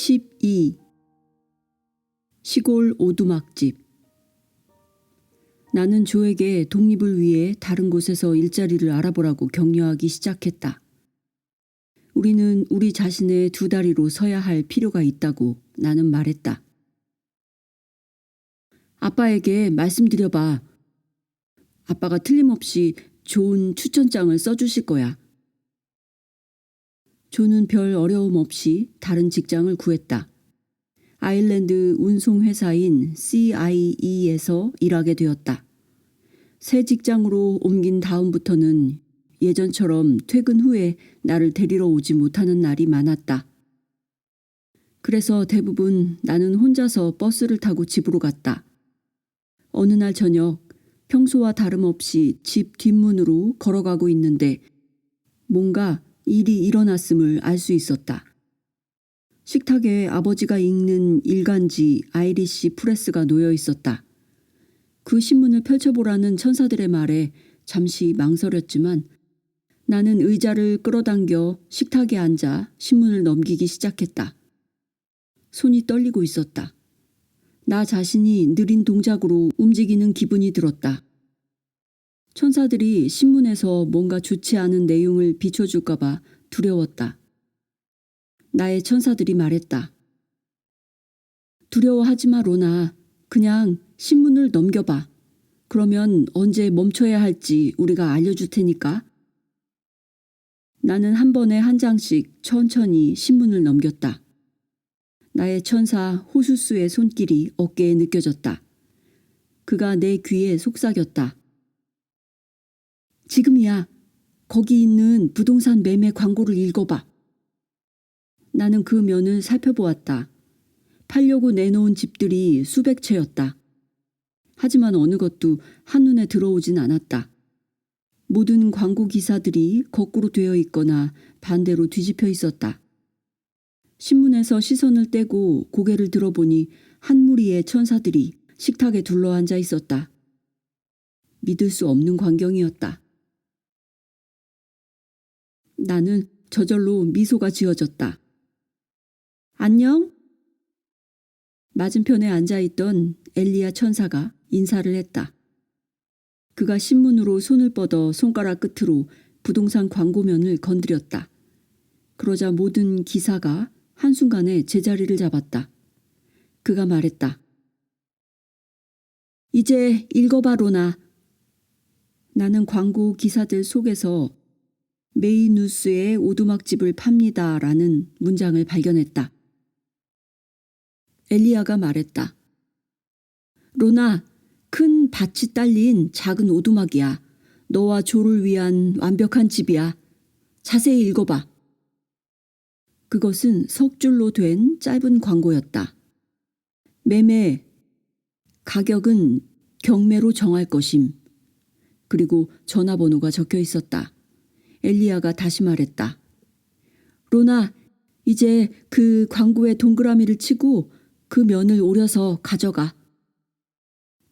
12. 시골 오두막집. 나는 조에게 독립을 위해 다른 곳에서 일자리를 알아보라고 격려하기 시작했다. 우리는 우리 자신의 두 다리로 서야 할 필요가 있다고 나는 말했다. 아빠에게 말씀드려봐. 아빠가 틀림없이 좋은 추천장을 써주실 거야. 조는 별 어려움 없이 다른 직장을 구했다. 아일랜드 운송회사인 CIE에서 일하게 되었다. 새 직장으로 옮긴 다음부터는 예전처럼 퇴근 후에 나를 데리러 오지 못하는 날이 많았다. 그래서 대부분 나는 혼자서 버스를 타고 집으로 갔다. 어느 날 저녁, 평소와 다름없이 집 뒷문으로 걸어가고 있는데 뭔가 일이 일어났음을 알 수 있었다. 식탁에 아버지가 읽는 일간지 아이리시 프레스가 놓여 있었다. 그 신문을 펼쳐보라는 천사들의 말에 잠시 망설였지만 나는 의자를 끌어당겨 식탁에 앉아 신문을 넘기기 시작했다. 손이 떨리고 있었다. 나 자신이 느린 동작으로 움직이는 기분이 들었다. 천사들이 신문에서 뭔가 좋지 않은 내용을 비춰줄까봐 두려웠다. 나의 천사들이 말했다. 두려워하지 마, 로나. 그냥 신문을 넘겨봐. 그러면 언제 멈춰야 할지 우리가 알려줄 테니까. 나는 한 번에 한 장씩 천천히 신문을 넘겼다. 나의 천사 호수스의 손길이 어깨에 느껴졌다. 그가 내 귀에 속삭였다. 지금이야. 거기 있는 부동산 매매 광고를 읽어봐. 나는 그 면을 살펴보았다. 팔려고 내놓은 집들이 수백 채였다. 하지만 어느 것도 한눈에 들어오진 않았다. 모든 광고 기사들이 거꾸로 되어 있거나 반대로 뒤집혀 있었다. 신문에서 시선을 떼고 고개를 들어보니 한 무리의 천사들이 식탁에 둘러앉아 있었다. 믿을 수 없는 광경이었다. 나는 저절로 미소가 지어졌다. 안녕? 맞은편에 앉아있던 엘리야 천사가 인사를 했다. 그가 신문으로 손을 뻗어 손가락 끝으로 부동산 광고면을 건드렸다. 그러자 모든 기사가 한순간에 제자리를 잡았다. 그가 말했다. 이제 읽어봐, 로나. 나는 광고 기사들 속에서 메이누스의 오두막집을 팝니다 라는 문장을 발견했다. 엘리야가 말했다. 로나, 큰 밭이 딸린 작은 오두막이야. 너와 조를 위한 완벽한 집이야. 자세히 읽어봐. 그것은 석 줄로 된 짧은 광고였다. 매매, 가격은 경매로 정할 것임. 그리고 전화번호가 적혀 있었다. 엘리야가 다시 말했다. 로나, 이제 그 광고에 동그라미를 치고 그 면을 오려서 가져가.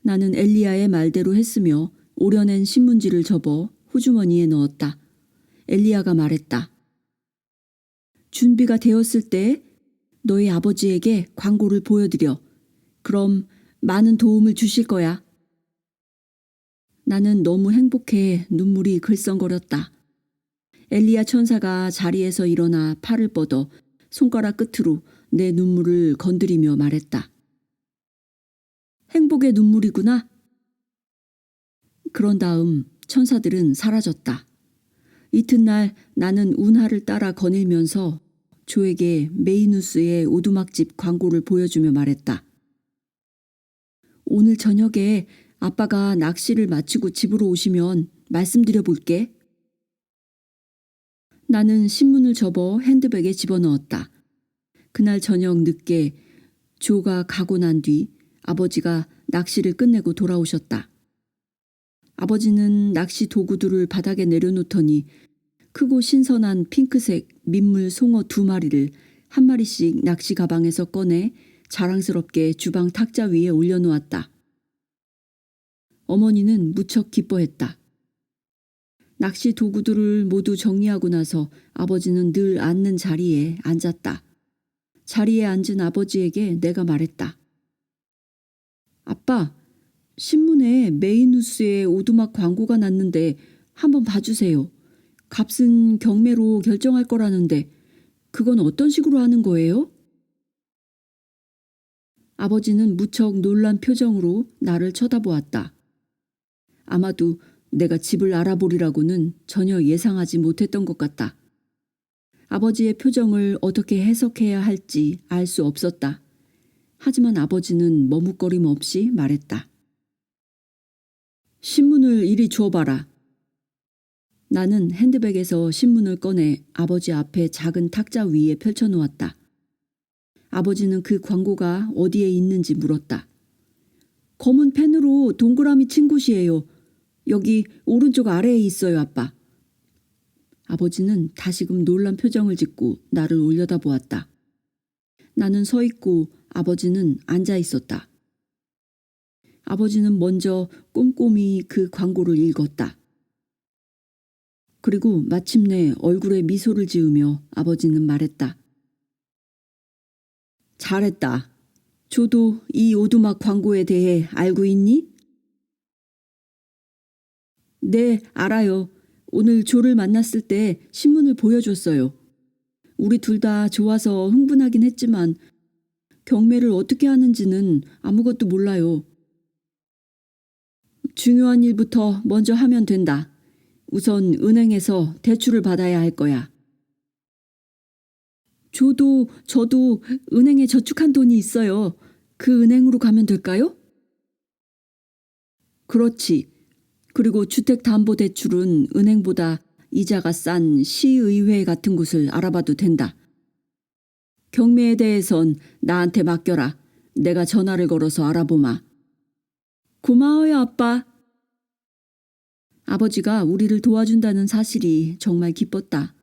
나는 엘리야의 말대로 했으며 오려낸 신문지를 접어 호주머니에 넣었다. 엘리야가 말했다. 준비가 되었을 때 너희 아버지에게 광고를 보여드려. 그럼 많은 도움을 주실 거야. 나는 너무 행복해 눈물이 글썽거렸다. 엘리야 천사가 자리에서 일어나 팔을 뻗어 손가락 끝으로 내 눈물을 건드리며 말했다. 행복의 눈물이구나. 그런 다음 천사들은 사라졌다. 이튿날 나는 운하를 따라 거닐면서 조에게 메이누스의 오두막집 광고를 보여주며 말했다. 오늘 저녁에 아빠가 낚시를 마치고 집으로 오시면 말씀드려 볼게. 나는 신문을 접어 핸드백에 집어넣었다. 그날 저녁 늦게 조가 가고 난 뒤 아버지가 낚시를 끝내고 돌아오셨다. 아버지는 낚시 도구들을 바닥에 내려놓더니 크고 신선한 핑크색 민물 송어 2마리를 한 마리씩 낚시 가방에서 꺼내 자랑스럽게 주방 탁자 위에 올려놓았다. 어머니는 무척 기뻐했다. 낚시 도구들을 모두 정리하고 나서 아버지는 늘 앉는 자리에 앉았다. 자리에 앉은 아버지에게 내가 말했다. 아빠, 신문에 메이누스에 오두막 광고가 났는데 한번 봐주세요. 값은 경매로 결정할 거라는데 그건 어떤 식으로 하는 거예요? 아버지는 무척 놀란 표정으로 나를 쳐다보았다. 아마도 내가 집을 알아보리라고는 전혀 예상하지 못했던 것 같다. 아버지의 표정을 어떻게 해석해야 할지 알 수 없었다. 하지만 아버지는 머뭇거림 없이 말했다. 신문을 이리 주어봐라. 나는 핸드백에서 신문을 꺼내 아버지 앞에 작은 탁자 위에 펼쳐놓았다. 아버지는 그 광고가 어디에 있는지 물었다. 검은 펜으로 동그라미 친 곳이에요. 여기 오른쪽 아래에 있어요, 아빠. 아버지는 다시금 놀란 표정을 짓고 나를 올려다보았다. 나는 서 있고 아버지는 앉아 있었다. 아버지는 먼저 꼼꼼히 그 광고를 읽었다. 그리고 마침내 얼굴에 미소를 지으며 아버지는 말했다. 잘했다. 조도 이 오두막 광고에 대해 알고 있니? 네, 알아요. 오늘 조를 만났을 때 신문을 보여줬어요. 우리 둘 다 좋아서 흥분하긴 했지만 경매를 어떻게 하는지는 아무것도 몰라요. 중요한 일부터 먼저 하면 된다. 우선 은행에서 대출을 받아야 할 거야. 저도 은행에 저축한 돈이 있어요. 그 은행으로 가면 될까요? 그렇지. 그리고 주택담보대출은 은행보다 이자가 싼 시의회 같은 곳을 알아봐도 된다. 경매에 대해선 나한테 맡겨라. 내가 전화를 걸어서 알아보마. 고마워요, 아빠. 아버지가 우리를 도와준다는 사실이 정말 기뻤다.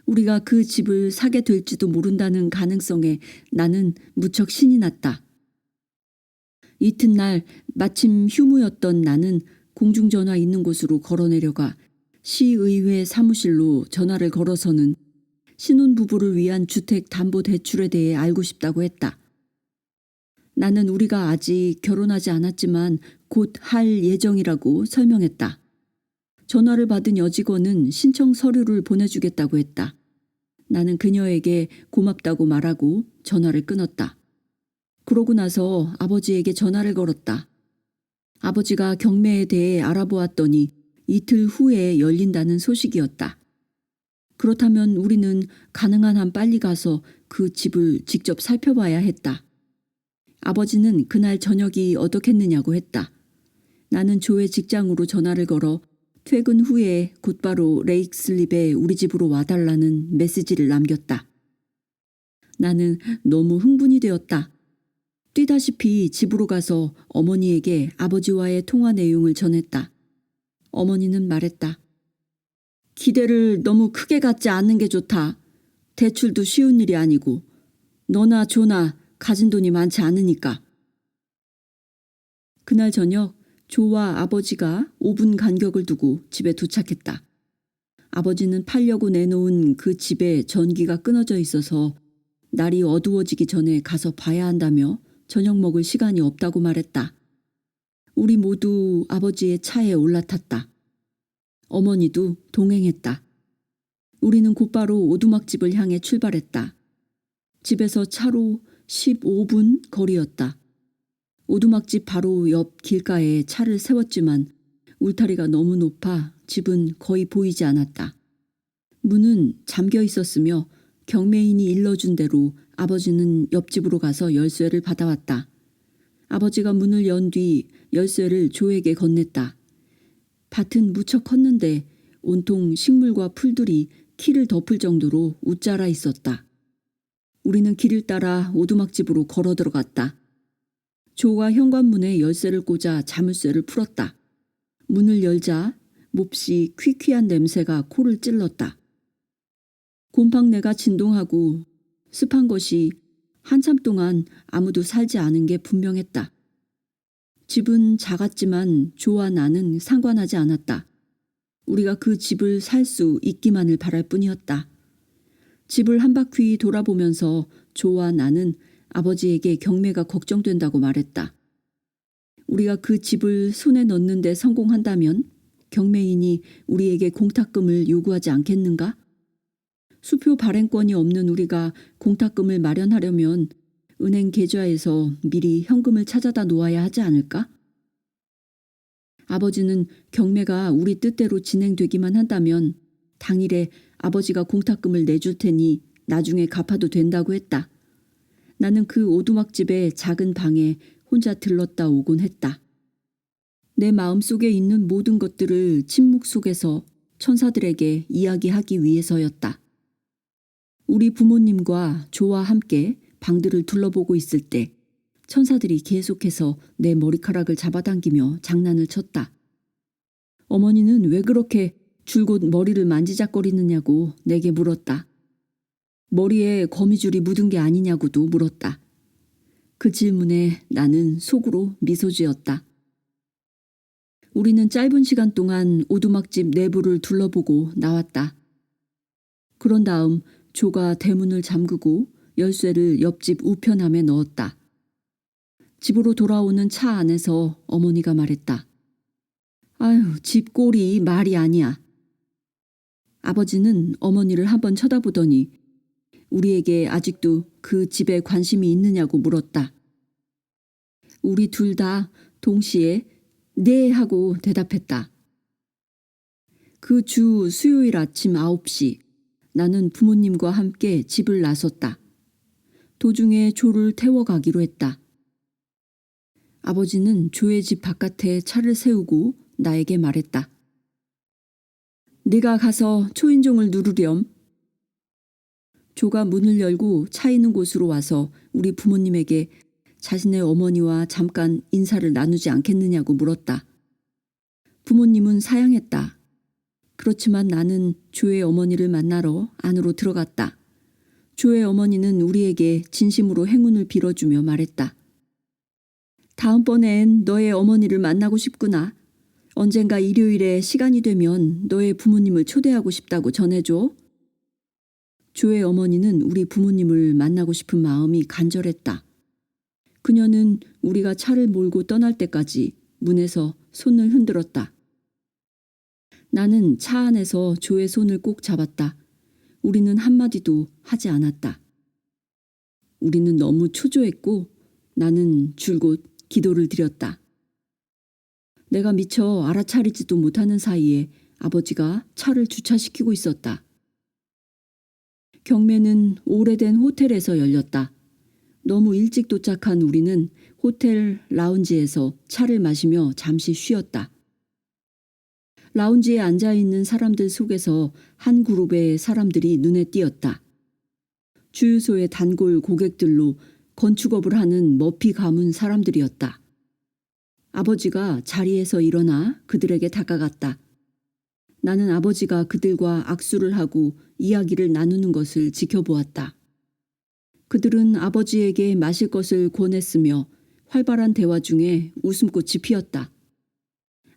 우리가 그 집을 사게 될지도 모른다는 가능성에 나는 무척 신이 났다. 이튿날 마침 휴무였던 나는 공중전화 있는 곳으로 걸어 내려가 시의회 사무실로 전화를 걸어서는 신혼부부를 위한 주택담보대출에 대해 알고 싶다고 했다. 나는 우리가 아직 결혼하지 않았지만 곧 할 예정이라고 설명했다. 전화를 받은 여직원은 신청 서류를 보내주겠다고 했다. 나는 그녀에게 고맙다고 말하고 전화를 끊었다. 그러고 나서 아버지에게 전화를 걸었다. 아버지가 경매에 대해 알아보았더니 이틀 후에 열린다는 소식이었다. 그렇다면 우리는 가능한 한 빨리 가서 그 집을 직접 살펴봐야 했다. 아버지는 그날 저녁이 어떻겠느냐고 했다. 나는 조의 직장으로 전화를 걸어 퇴근 후에 곧바로 레이크슬립에 우리 집으로 와달라는 메시지를 남겼다. 나는 너무 흥분이 되었다. 뛰다시피 집으로 가서 어머니에게 아버지와의 통화 내용을 전했다. 어머니는 말했다. 기대를 너무 크게 갖지 않는 게 좋다. 대출도 쉬운 일이 아니고 너나 조나 가진 돈이 많지 않으니까. 그날 저녁 조와 아버지가 5분 간격을 두고 집에 도착했다. 아버지는 팔려고 내놓은 그 집에 전기가 끊어져 있어서 날이 어두워지기 전에 가서 봐야 한다며 저녁 먹을 시간이 없다고 말했다. 우리 모두 아버지의 차에 올라탔다. 어머니도 동행했다. 우리는 곧바로 오두막집을 향해 출발했다. 집에서 차로 15분 거리였다. 오두막집 바로 옆 길가에 차를 세웠지만 울타리가 너무 높아 집은 거의 보이지 않았다. 문은 잠겨 있었으며 경매인이 일러준 대로 아버지는 옆집으로 가서 열쇠를 받아왔다. 아버지가 문을 연 뒤 열쇠를 조에게 건넸다. 밭은 무척 컸는데 온통 식물과 풀들이 키를 덮을 정도로 웃자라 있었다. 우리는 길을 따라 오두막집으로 걸어 들어갔다. 조가 현관문에 열쇠를 꽂아 자물쇠를 풀었다. 문을 열자 몹시 퀴퀴한 냄새가 코를 찔렀다. 곰팡내가 진동하고 습한 것이 한참 동안 아무도 살지 않은 게 분명했다. 집은 작았지만 조와 나는 상관하지 않았다. 우리가 그 집을 살 수 있기만을 바랄 뿐이었다. 집을 한 바퀴 돌아보면서 조와 나는 아버지에게 경매가 걱정된다고 말했다. 우리가 그 집을 손에 넣는 데 성공한다면 경매인이 우리에게 공탁금을 요구하지 않겠는가? 수표 발행권이 없는 우리가 공탁금을 마련하려면 은행 계좌에서 미리 현금을 찾아다 놓아야 하지 않을까? 아버지는 경매가 우리 뜻대로 진행되기만 한다면 당일에 아버지가 공탁금을 내줄 테니 나중에 갚아도 된다고 했다. 나는 그 오두막집의 작은 방에 혼자 들렀다 오곤 했다. 내 마음속에 있는 모든 것들을 침묵 속에서 천사들에게 이야기하기 위해서였다. 우리 부모님과 조와 함께 방들을 둘러보고 있을 때 천사들이 계속해서 내 머리카락을 잡아당기며 장난을 쳤다. 어머니는 왜 그렇게 줄곧 머리를 만지작거리느냐고 내게 물었다. 머리에 거미줄이 묻은 게 아니냐고도 물었다. 그 질문에 나는 속으로 미소 지었다. 우리는 짧은 시간 동안 오두막집 내부를 둘러보고 나왔다. 그런 다음 조가 대문을 잠그고 열쇠를 옆집 우편함에 넣었다. 집으로 돌아오는 차 안에서 어머니가 말했다. 아유, 집 꼴이 말이 아니야. 아버지는 어머니를 한번 쳐다보더니 우리에게 아직도 그 집에 관심이 있느냐고 물었다. 우리 둘 다 동시에 네 하고 대답했다. 그 주 수요일 아침 9시 나는 부모님과 함께 집을 나섰다. 도중에 조를 태워가기로 했다. 아버지는 조의 집 바깥에 차를 세우고 나에게 말했다. 네가 가서 초인종을 누르렴. 조가 문을 열고 차 있는 곳으로 와서 우리 부모님에게 자신의 어머니와 잠깐 인사를 나누지 않겠느냐고 물었다. 부모님은 사양했다. 그렇지만 나는 조의 어머니를 만나러 안으로 들어갔다. 조의 어머니는 우리에게 진심으로 행운을 빌어주며 말했다. 다음번엔 너의 어머니를 만나고 싶구나. 언젠가 일요일에 시간이 되면 너의 부모님을 초대하고 싶다고 전해줘. 조의 어머니는 우리 부모님을 만나고 싶은 마음이 간절했다. 그녀는 우리가 차를 몰고 떠날 때까지 문에서 손을 흔들었다. 나는 차 안에서 조의 손을 꼭 잡았다. 우리는 한마디도 하지 않았다. 우리는 너무 초조했고 나는 줄곧 기도를 드렸다. 내가 미처 알아차리지도 못하는 사이에 아버지가 차를 주차시키고 있었다. 경매는 오래된 호텔에서 열렸다. 너무 일찍 도착한 우리는 호텔 라운지에서 차를 마시며 잠시 쉬었다. 라운지에 앉아있는 사람들 속에서 한 그룹의 사람들이 눈에 띄었다. 주유소의 단골 고객들로 건축업을 하는 머피 가문 사람들이었다. 아버지가 자리에서 일어나 그들에게 다가갔다. 나는 아버지가 그들과 악수를 하고 이야기를 나누는 것을 지켜보았다. 그들은 아버지에게 마실 것을 권했으며 활발한 대화 중에 웃음꽃이 피었다.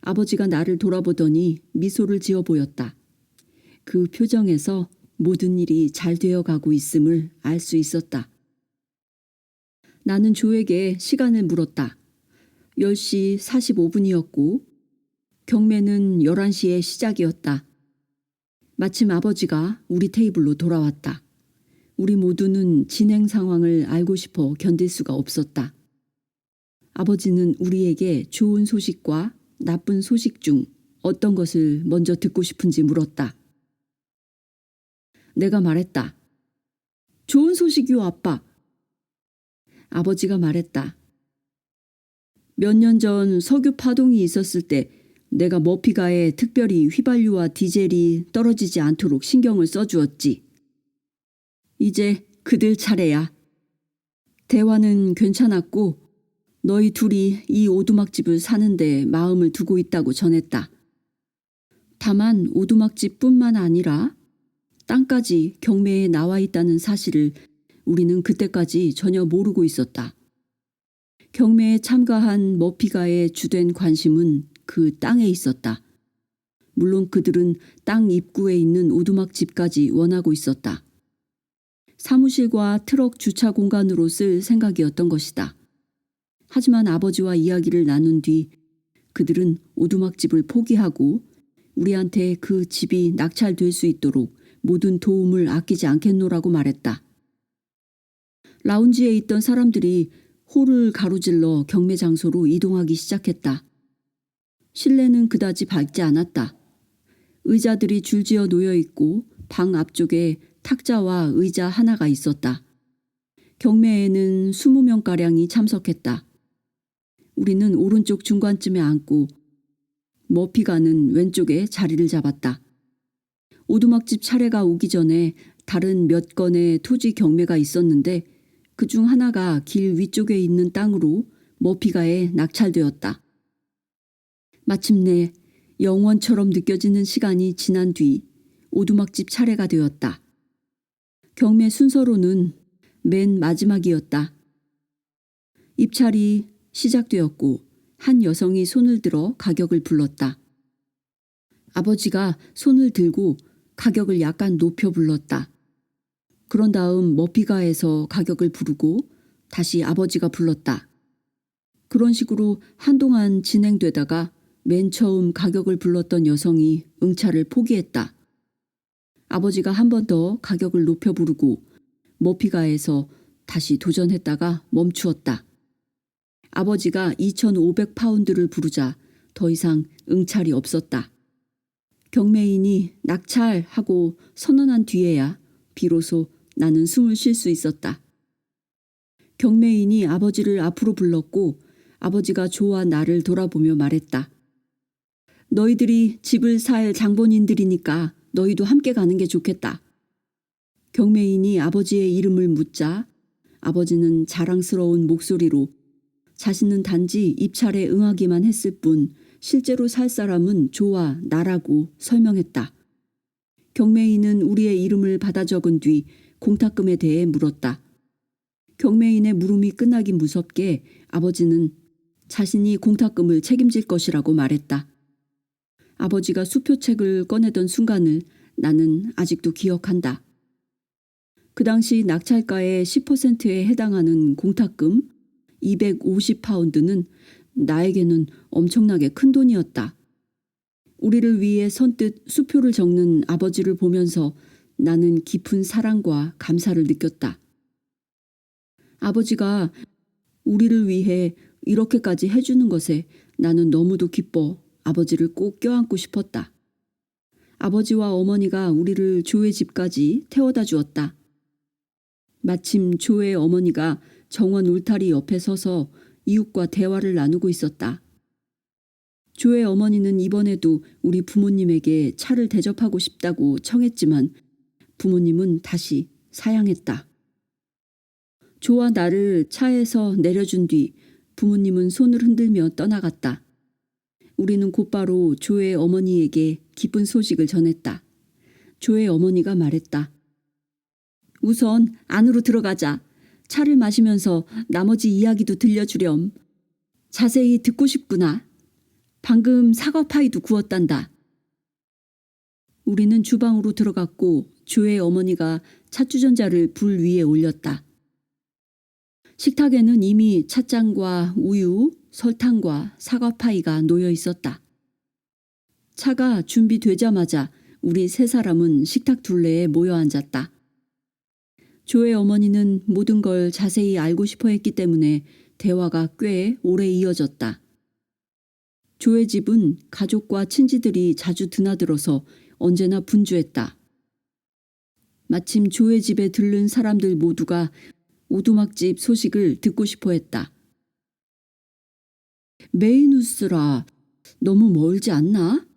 아버지가 나를 돌아보더니 미소를 지어 보였다. 그 표정에서 모든 일이 잘 되어가고 있음을 알 수 있었다. 나는 조에게 시간을 물었다. 10시 45분이었고 경매는 11시에 시작이었다. 마침 아버지가 우리 테이블로 돌아왔다. 우리 모두는 진행 상황을 알고 싶어 견딜 수가 없었다. 아버지는 우리에게 좋은 소식과 나쁜 소식 중 어떤 것을 먼저 듣고 싶은지 물었다. 내가 말했다. 좋은 소식이요, 아빠. 아버지가 말했다. 몇 년 전 석유 파동이 있었을 때 내가 머피가에 특별히 휘발유와 디젤이 떨어지지 않도록 신경을 써주었지. 이제 그들 차례야. 대화는 괜찮았고 너희 둘이 이 오두막집을 사는데 마음을 두고 있다고 전했다. 다만 오두막집뿐만 아니라 땅까지 경매에 나와 있다는 사실을 우리는 그때까지 전혀 모르고 있었다. 경매에 참가한 머피가의 주된 관심은 그 땅에 있었다. 물론 그들은 땅 입구에 있는 오두막집까지 원하고 있었다. 사무실과 트럭 주차 공간으로 쓸 생각이었던 것이다. 하지만 아버지와 이야기를 나눈 뒤 그들은 오두막집을 포기하고 우리한테 그 집이 낙찰될 수 있도록 모든 도움을 아끼지 않겠노라고 말했다. 라운지에 있던 사람들이 홀을 가로질러 경매 장소로 이동하기 시작했다. 실내는 그다지 밝지 않았다. 의자들이 줄지어 놓여 있고 방 앞쪽에 탁자와 의자 하나가 있었다. 경매에는 20명가량이 참석했다. 우리는 오른쪽 중간쯤에 앉고 머피가는 왼쪽에 자리를 잡았다. 오두막집 차례가 오기 전에 다른 몇 건의 토지 경매가 있었는데 그중 하나가 길 위쪽에 있는 땅으로 머피가에 낙찰되었다. 마침내 영원처럼 느껴지는 시간이 지난 뒤 오두막집 차례가 되었다. 경매 순서로는 맨 마지막이었다. 입찰이 시작되었고 한 여성이 손을 들어 가격을 불렀다. 아버지가 손을 들고 가격을 약간 높여 불렀다. 그런 다음 머피가에서 가격을 부르고 다시 아버지가 불렀다. 그런 식으로 한동안 진행되다가 맨 처음 가격을 불렀던 여성이 응찰을 포기했다. 아버지가 한 번 더 가격을 높여 부르고 머피가에서 다시 도전했다가 멈추었다. 아버지가 2,500파운드를 부르자 더 이상 응찰이 없었다. 경매인이 낙찰하고 선언한 뒤에야 비로소 나는 숨을 쉴 수 있었다. 경매인이 아버지를 앞으로 불렀고 아버지가 조와 나를 돌아보며 말했다. 너희들이 집을 살 장본인들이니까 너희도 함께 가는 게 좋겠다. 경매인이 아버지의 이름을 묻자 아버지는 자랑스러운 목소리로 자신은 단지 입찰에 응하기만 했을 뿐 실제로 살 사람은 조와 나라고 설명했다. 경매인은 우리의 이름을 받아 적은 뒤 공탁금에 대해 물었다. 경매인의 물음이 끝나기 무섭게 아버지는 자신이 공탁금을 책임질 것이라고 말했다. 아버지가 수표책을 꺼내던 순간을 나는 아직도 기억한다. 그 당시 낙찰가의 10%에 해당하는 공탁금 250파운드는 나에게는 엄청나게 큰 돈이었다. 우리를 위해 선뜻 수표를 적는 아버지를 보면서 나는 깊은 사랑과 감사를 느꼈다. 아버지가 우리를 위해 이렇게까지 해주는 것에 나는 너무도 기뻐 아버지를 꼭 껴안고 싶었다. 아버지와 어머니가 우리를 조의 집까지 태워다 주었다. 마침 조의 어머니가 정원 울타리 옆에 서서 이웃과 대화를 나누고 있었다. 조의 어머니는 이번에도 우리 부모님에게 차를 대접하고 싶다고 청했지만 부모님은 다시 사양했다. 조와 나를 차에서 내려준 뒤 부모님은 손을 흔들며 떠나갔다. 우리는 곧바로 조의 어머니에게 기쁜 소식을 전했다. 조의 어머니가 말했다. 우선 안으로 들어가자. 차를 마시면서 나머지 이야기도 들려주렴. 자세히 듣고 싶구나. 방금 사과 파이도 구웠단다. 우리는 주방으로 들어갔고 조의 어머니가 찻주전자를 불 위에 올렸다. 식탁에는 이미 찻잔과 우유, 설탕과 사과파이가 놓여 있었다. 차가 준비되자마자 우리 세 사람은 식탁 둘레에 모여 앉았다. 조의 어머니는 모든 걸 자세히 알고 싶어 했기 때문에 대화가 꽤 오래 이어졌다. 조의 집은 가족과 친지들이 자주 드나들어서 언제나 분주했다. 마침 조의 집에 들른 사람들 모두가 오두막집 소식을 듣고 싶어 했다. 메이누스라, 너무 멀지 않나?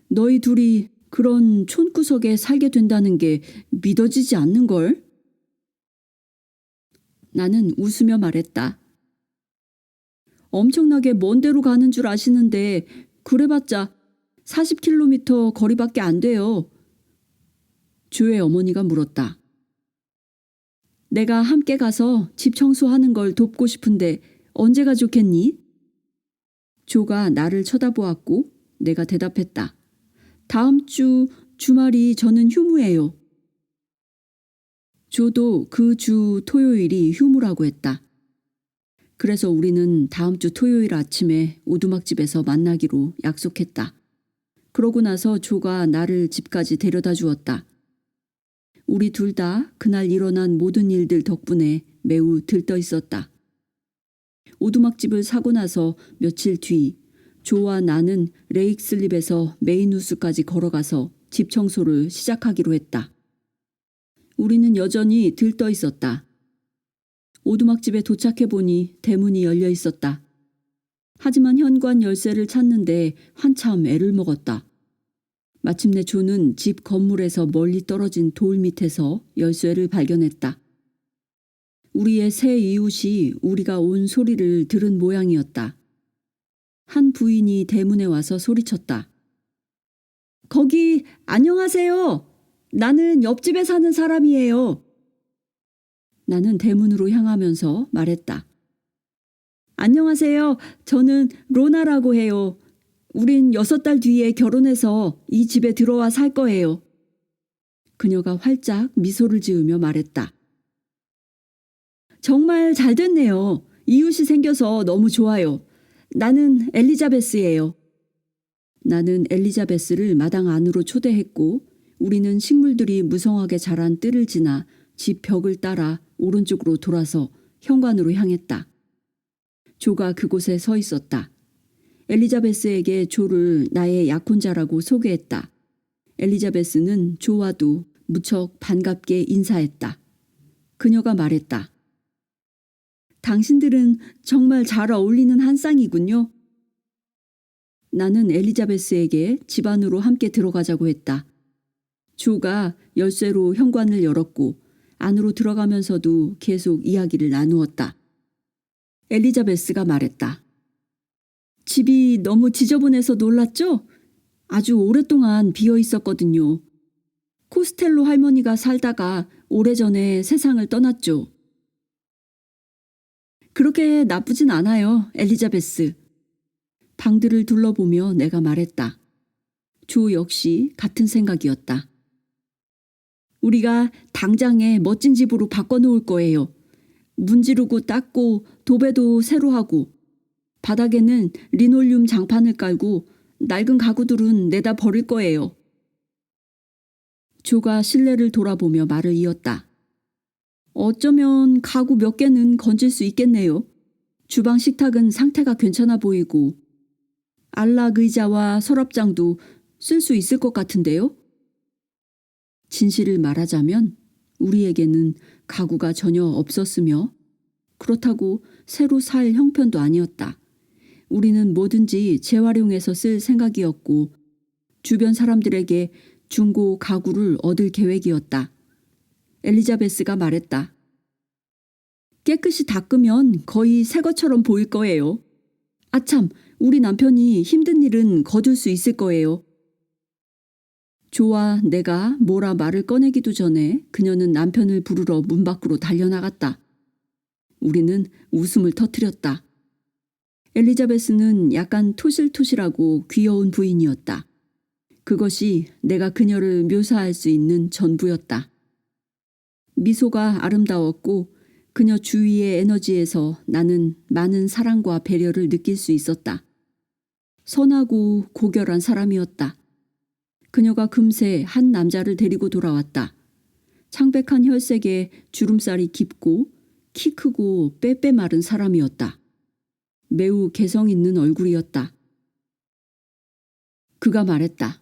너희 둘이 그런 촌구석에 살게 된다는 게 믿어지지 않는걸? 나는 웃으며 말했다. 엄청나게 먼 데로 가는 줄 아시는데 그래봤자 40km 거리밖에 안 돼요. 조의 어머니가 물었다. 내가 함께 가서 집 청소하는 걸 돕고 싶은데 언제가 좋겠니? 조가 나를 쳐다보았고 내가 대답했다. 다음 주 주말이 저는 휴무예요. 조도 그 주 토요일이 휴무라고 했다. 그래서 우리는 다음 주 토요일 아침에 오두막집에서 만나기로 약속했다. 그러고 나서 조가 나를 집까지 데려다 주었다. 우리 둘 다 그날 일어난 모든 일들 덕분에 매우 들떠 있었다. 오두막집을 사고 나서 며칠 뒤 조와 나는 레익슬립에서 메인우스까지 걸어가서 집 청소를 시작하기로 했다. 우리는 여전히 들떠 있었다. 오두막집에 도착해보니 대문이 열려 있었다. 하지만 현관 열쇠를 찾는데 한참 애를 먹었다. 마침내 조는 집 건물에서 멀리 떨어진 돌 밑에서 열쇠를 발견했다. 우리의 새 이웃이 우리가 온 소리를 들은 모양이었다. 한 부인이 대문에 와서 소리쳤다. 거기 안녕하세요. 나는 옆집에 사는 사람이에요. 나는 대문으로 향하면서 말했다. 안녕하세요. 저는 로나라고 해요. 우린 6달 뒤에 결혼해서 이 집에 들어와 살 거예요. 그녀가 활짝 미소를 지으며 말했다. 정말 잘 됐네요. 이웃이 생겨서 너무 좋아요. 나는 엘리자베스예요. 나는 엘리자베스를 마당 안으로 초대했고 우리는 식물들이 무성하게 자란 뜰을 지나 집 벽을 따라 오른쪽으로 돌아서 현관으로 향했다. 조가 그곳에 서 있었다. 엘리자베스에게 조를 나의 약혼자라고 소개했다. 엘리자베스는 조와도 무척 반갑게 인사했다. 그녀가 말했다. 당신들은 정말 잘 어울리는 한 쌍이군요. 나는 엘리자베스에게 집 안으로 함께 들어가자고 했다. 조가 열쇠로 현관을 열었고 안으로 들어가면서도 계속 이야기를 나누었다. 엘리자베스가 말했다. 집이 너무 지저분해서 놀랐죠? 아주 오랫동안 비어 있었거든요. 코스텔로 할머니가 살다가 오래전에 세상을 떠났죠. 그렇게 나쁘진 않아요, 엘리자베스. 방들을 둘러보며 내가 말했다. 조 역시 같은 생각이었다. 우리가 당장에 멋진 집으로 바꿔놓을 거예요. 문지르고 닦고 도배도 새로 하고 바닥에는 리놀륨 장판을 깔고 낡은 가구들은 내다 버릴 거예요. 조가 실내를 돌아보며 말을 이었다. 어쩌면 가구 몇 개는 건질 수 있겠네요. 주방 식탁은 상태가 괜찮아 보이고 안락 의자와 서랍장도 쓸 수 있을 것 같은데요. 진실을 말하자면 우리에게는 가구가 전혀 없었으며 그렇다고 새로 살 형편도 아니었다. 우리는 뭐든지 재활용해서 쓸 생각이었고 주변 사람들에게 중고 가구를 얻을 계획이었다. 엘리자베스가 말했다. 깨끗이 닦으면 거의 새 것처럼 보일 거예요. 아참, 우리 남편이 힘든 일은 거둘 수 있을 거예요. 조와 내가 뭐라 말을 꺼내기도 전에 그녀는 남편을 부르러 문 밖으로 달려나갔다. 우리는 웃음을 터뜨렸다. 엘리자베스는 약간 토실토실하고 귀여운 부인이었다. 그것이 내가 그녀를 묘사할 수 있는 전부였다. 미소가 아름다웠고 그녀 주위의 에너지에서 나는 많은 사랑과 배려를 느낄 수 있었다. 선하고 고결한 사람이었다. 그녀가 금세 한 남자를 데리고 돌아왔다. 창백한 혈색에 주름살이 깊고 키 크고 빼빼 마른 사람이었다. 매우 개성 있는 얼굴이었다. 그가 말했다.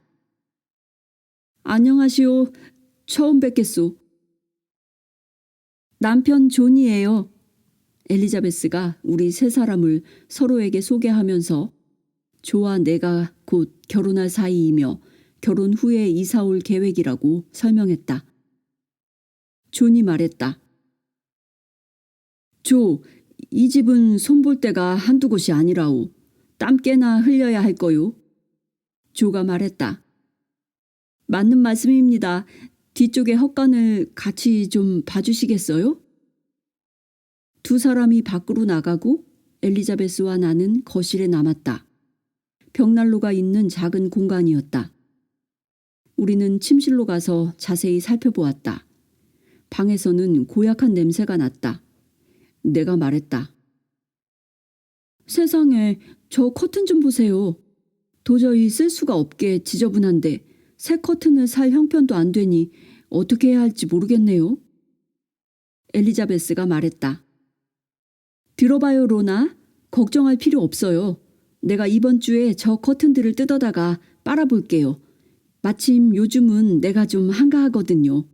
안녕하시오. 처음 뵙겠소. 남편 존이에요. 엘리자베스가 우리 세 사람을 서로에게 소개하면서 조와 내가 곧 결혼할 사이이며 결혼 후에 이사 올 계획이라고 설명했다. 존이 말했다. 조, 이 집은 손볼 데가 한두 곳이 아니라오. 땀 깨나 흘려야 할 거요. 조가 말했다. 맞는 말씀입니다. 뒤쪽의 헛간을 같이 좀 봐주시겠어요? 두 사람이 밖으로 나가고 엘리자베스와 나는 거실에 남았다. 벽난로가 있는 작은 공간이었다. 우리는 침실로 가서 자세히 살펴보았다. 방에서는 고약한 냄새가 났다. 내가 말했다. 세상에, 저 커튼 좀 보세요. 도저히 쓸 수가 없게 지저분한데 새 커튼을 살 형편도 안 되니 어떻게 해야 할지 모르겠네요. 엘리자베스가 말했다. 들어봐요, 로나. 걱정할 필요 없어요. 내가 이번 주에 저 커튼들을 뜯어다가 빨아볼게요. 마침 요즘은 내가 좀 한가하거든요.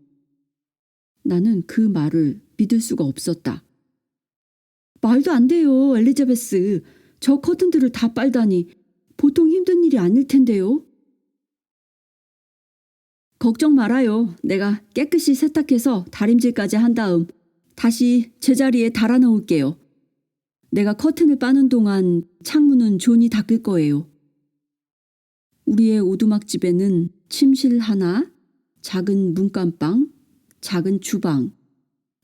나는 그 말을 믿을 수가 없었다. 말도 안 돼요, 엘리자베스. 저 커튼들을 다 빨다니 보통 힘든 일이 아닐 텐데요. 걱정 말아요. 내가 깨끗이 세탁해서 다림질까지 한 다음 다시 제자리에 달아놓을게요. 내가 커튼을 빠는 동안 창문은 존이 닦을 거예요. 우리의 오두막집에는 침실 하나, 작은 문간방, 작은 주방,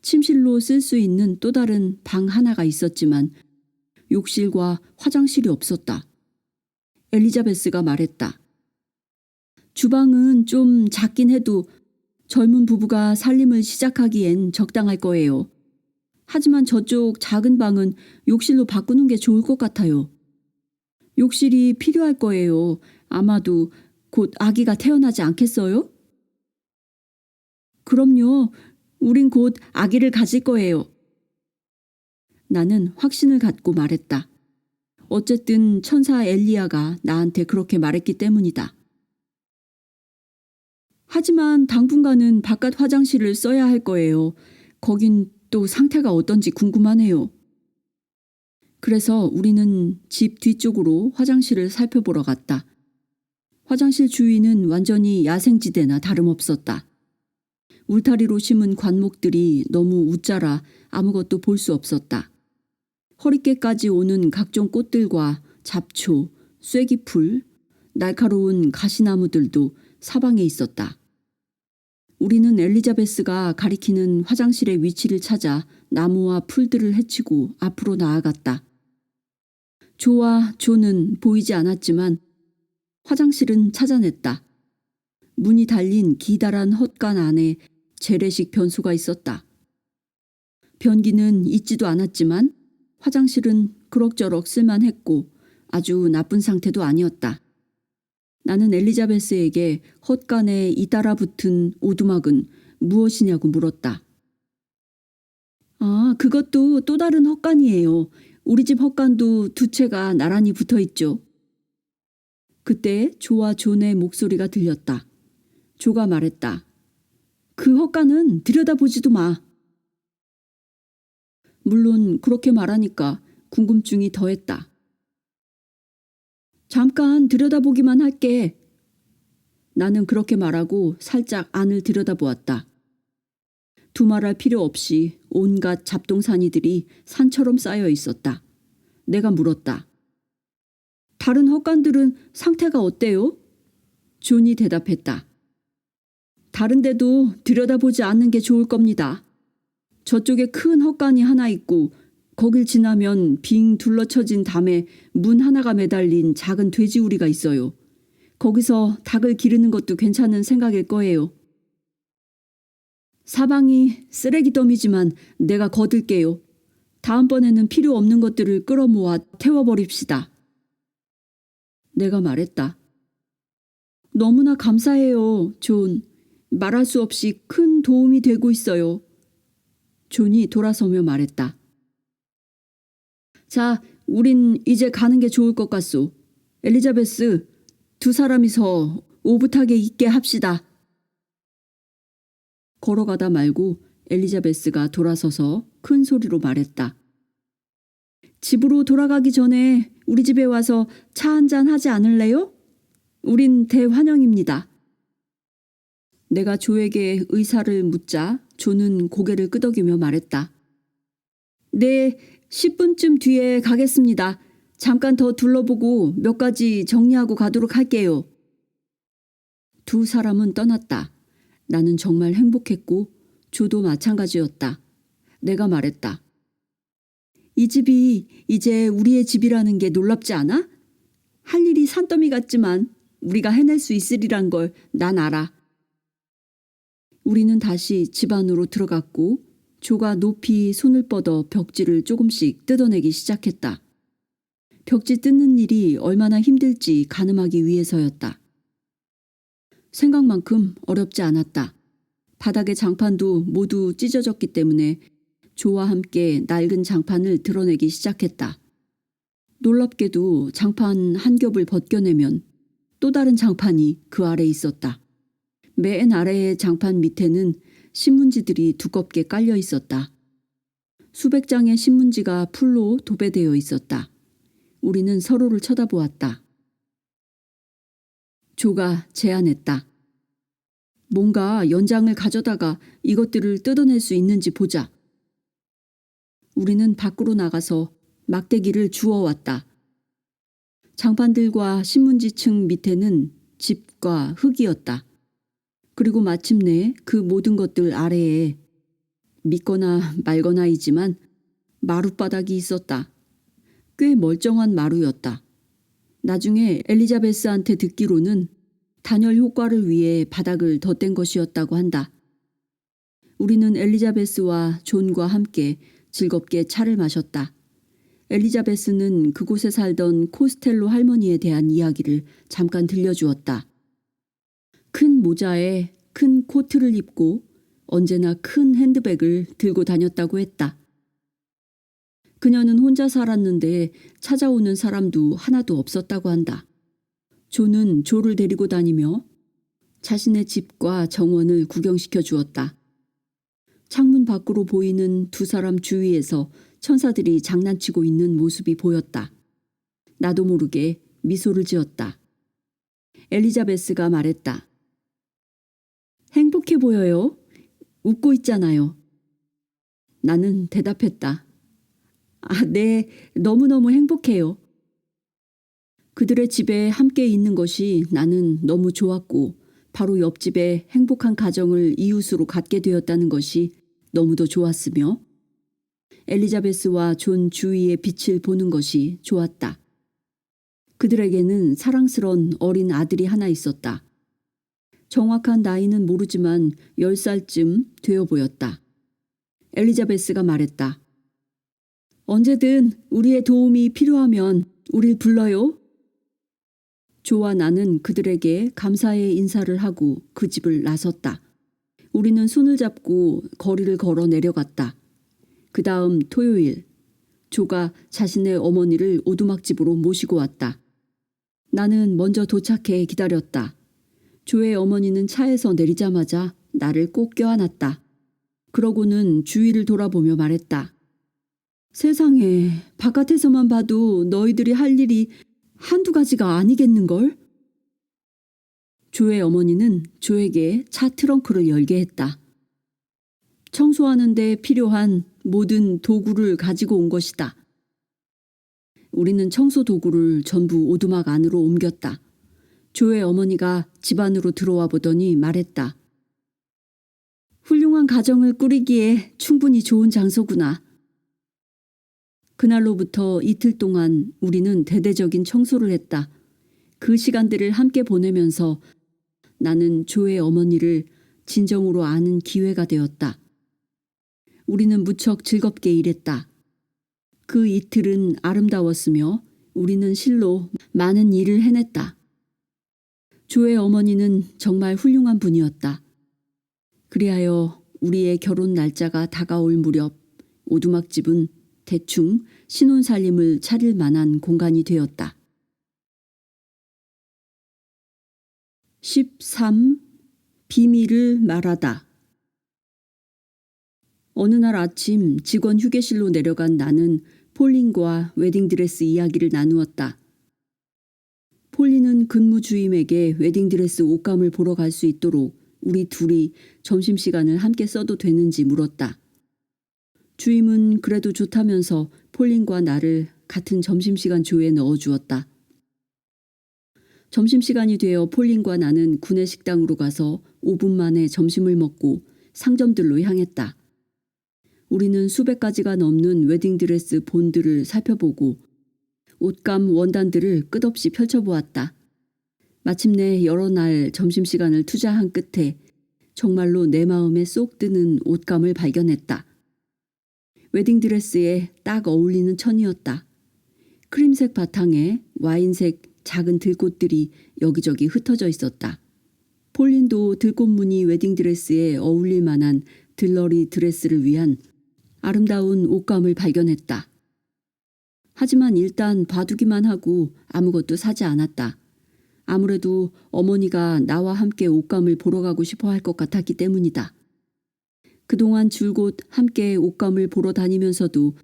침실로 쓸 수 있는 또 다른 방 하나가 있었지만 욕실과 화장실이 없었다. 엘리자베스가 말했다. 주방은 좀 작긴 해도 젊은 부부가 살림을 시작하기엔 적당할 거예요. 하지만 저쪽 작은 방은 욕실로 바꾸는 게 좋을 것 같아요. 욕실이 필요할 거예요. 아마도 곧 아기가 태어나지 않겠어요? 그럼요. 우린 곧 아기를 가질 거예요. 나는 확신을 갖고 말했다. 어쨌든 천사 엘리야가 나한테 그렇게 말했기 때문이다. 하지만 당분간은 바깥 화장실을 써야 할 거예요. 거긴 또 상태가 어떤지 궁금하네요. 그래서 우리는 집 뒤쪽으로 화장실을 살펴보러 갔다. 화장실 주위는 완전히 야생지대나 다름없었다. 울타리로 심은 관목들이 너무 웃자라 아무것도 볼 수 없었다. 허리깨까지 오는 각종 꽃들과 잡초, 쐐기풀, 날카로운 가시나무들도 사방에 있었다. 우리는 엘리자베스가 가리키는 화장실의 위치를 찾아 나무와 풀들을 헤치고 앞으로 나아갔다. 조와 조는 보이지 않았지만 화장실은 찾아냈다. 문이 달린 기다란 헛간 안에 재래식 변소가 있었다. 변기는 있지도 않았지만 화장실은 그럭저럭 쓸만했고 아주 나쁜 상태도 아니었다. 나는 엘리자베스에게 헛간에 잇따라 붙은 오두막은 무엇이냐고 물었다. 아, 그것도 또 다른 헛간이에요. 우리 집 헛간도 두 채가 나란히 붙어 있죠. 그때 조와 존의 목소리가 들렸다. 조가 말했다. 그 헛간은 들여다보지도 마. 물론 그렇게 말하니까 궁금증이 더했다. 잠깐 들여다보기만 할게. 나는 그렇게 말하고 살짝 안을 들여다보았다. 두말할 필요 없이 온갖 잡동사니들이 산처럼 쌓여 있었다. 내가 물었다. 다른 헛간들은 상태가 어때요? 존이 대답했다. 다른 데도 들여다보지 않는 게 좋을 겁니다. 저쪽에 큰 헛간이 하나 있고 거길 지나면 빙 둘러쳐진 담에 문 하나가 매달린 작은 돼지우리가 있어요. 거기서 닭을 기르는 것도 괜찮은 생각일 거예요. 사방이 쓰레기 더미지만 내가 거둘게요. 다음번에는 필요 없는 것들을 끌어모아 태워버립시다. 내가 말했다. 너무나 감사해요, 존. 말할 수 없이 큰 도움이 되고 있어요. 존이 돌아서며 말했다. 자, 우린 이제 가는 게 좋을 것 같소. 엘리자베스, 두 사람이서 오붓하게 있게 합시다. 걸어가다 말고 엘리자베스가 돌아서서 큰 소리로 말했다. 집으로 돌아가기 전에 우리 집에 와서 차 한잔 하지 않을래요? 우린 대환영입니다. 내가 조에게 의사를 묻자 조는 고개를 끄덕이며 말했다. 네, 10분쯤 뒤에 가겠습니다. 잠깐 더 둘러보고 몇 가지 정리하고 가도록 할게요. 두 사람은 떠났다. 나는 정말 행복했고 조도 마찬가지였다. 내가 말했다. 이 집이 이제 우리의 집이라는 게 놀랍지 않아? 할 일이 산더미 같지만 우리가 해낼 수 있으리란 걸 난 알아. 우리는 다시 집 안으로 들어갔고 조가 높이 손을 뻗어 벽지를 조금씩 뜯어내기 시작했다. 벽지 뜯는 일이 얼마나 힘들지 가늠하기 위해서였다. 생각만큼 어렵지 않았다. 바닥의 장판도 모두 찢어졌기 때문에 조와 함께 낡은 장판을 드러내기 시작했다. 놀랍게도 장판 한 겹을 벗겨내면 또 다른 장판이 그 아래에 있었다. 맨 아래의 장판 밑에는 신문지들이 두껍게 깔려 있었다. 수백 장의 신문지가 풀로 도배되어 있었다. 우리는 서로를 쳐다보았다. 조가 제안했다. 뭔가 연장을 가져다가 이것들을 뜯어낼 수 있는지 보자. 우리는 밖으로 나가서 막대기를 주워왔다. 장판들과 신문지층 밑에는 집과 흙이었다. 그리고 마침내 그 모든 것들 아래에 믿거나 말거나이지만 마룻바닥이 있었다. 꽤 멀쩡한 마루였다. 나중에 엘리자베스한테 듣기로는 단열 효과를 위해 바닥을 덧댄 것이었다고 한다. 우리는 엘리자베스와 존과 함께 즐겁게 차를 마셨다. 엘리자베스는 그곳에 살던 코스텔로 할머니에 대한 이야기를 잠깐 들려주었다. 큰 모자에 큰 코트를 입고 언제나 큰 핸드백을 들고 다녔다고 했다. 그녀는 혼자 살았는데 찾아오는 사람도 하나도 없었다고 한다. 존은 조를 데리고 다니며 자신의 집과 정원을 구경시켜 주었다. 창문 밖으로 보이는 두 사람 주위에서 천사들이 장난치고 있는 모습이 보였다. 나도 모르게 미소를 지었다. 엘리자베스가 말했다. 행복해 보여요. 웃고 있잖아요. 나는 대답했다. 아, 네, 너무너무 행복해요. 그들의 집에 함께 있는 것이 나는 너무 좋았고 바로 옆집에 행복한 가정을 이웃으로 갖게 되었다는 것이 너무도 좋았으며 엘리자베스와 존 주위의 빛을 보는 것이 좋았다. 그들에게는 사랑스런 어린 아들이 하나 있었다. 정확한 나이는 모르지만 10살쯤 되어 보였다. 엘리자베스가 말했다. 언제든 우리의 도움이 필요하면 우릴 불러요. 조와 나는 그들에게 감사의 인사를 하고 그 집을 나섰다. 우리는 손을 잡고 거리를 걸어 내려갔다. 그 다음 토요일, 조가 자신의 어머니를 오두막집으로 모시고 왔다. 나는 먼저 도착해 기다렸다. 조의 어머니는 차에서 내리자마자 나를 꼭 껴안았다. 그러고는 주위를 돌아보며 말했다. 세상에, 바깥에서만 봐도 너희들이 할 일이 한두 가지가 아니겠는걸? 조의 어머니는 조에게 차 트렁크를 열게 했다. 청소하는 데 필요한 모든 도구를 가지고 온 것이다. 우리는 청소 도구를 전부 오두막 안으로 옮겼다. 조의 어머니가 집 안으로 들어와 보더니 말했다. 훌륭한 가정을 꾸리기에 충분히 좋은 장소구나. 그날로부터 이틀 동안 우리는 대대적인 청소를 했다. 그 시간들을 함께 보내면서 나는 조의 어머니를 진정으로 아는 기회가 되었다. 우리는 무척 즐겁게 일했다. 그 이틀은 아름다웠으며 우리는 실로 많은 일을 해냈다. 조의 어머니는 정말 훌륭한 분이었다. 그리하여 우리의 결혼 날짜가 다가올 무렵 오두막집은 대충 신혼살림을 차릴 만한 공간이 되었다. 13. 비밀을 말하다. 어느 날 아침 직원 휴게실로 내려간 나는 폴린과 웨딩드레스 이야기를 나누었다. 폴린은 근무 주임에게 웨딩드레스 옷감을 보러 갈 수 있도록 우리 둘이 점심시간을 함께 써도 되는지 물었다. 주임은 그래도 좋다면서 폴린과 나를 같은 점심시간 조에 넣어주었다. 점심시간이 되어 폴린과 나는 구내 식당으로 가서 5분 만에 점심을 먹고 상점들로 향했다. 우리는 수백 가지가 넘는 웨딩드레스 본들을 살펴보고 옷감 원단들을 끝없이 펼쳐보았다. 마침내 여러 날 점심시간을 투자한 끝에 정말로 내 마음에 쏙 드는 옷감을 발견했다. 웨딩드레스에 딱 어울리는 천이었다. 크림색 바탕에 와인색 작은 들꽃들이 여기저기 흩어져 있었다. 폴린도 들꽃 무늬 웨딩드레스에 어울릴 만한 들러리 드레스를 위한 아름다운 옷감을 발견했다. 하지만 일단 봐두기만 하고 아무것도 사지 않았다. 아무래도 어머니가 나와 함께 옷감을 보러 가고 싶어 할 것 같았기 때문이다. 그동안 줄곧 함께 옷감을 보러 다니면서도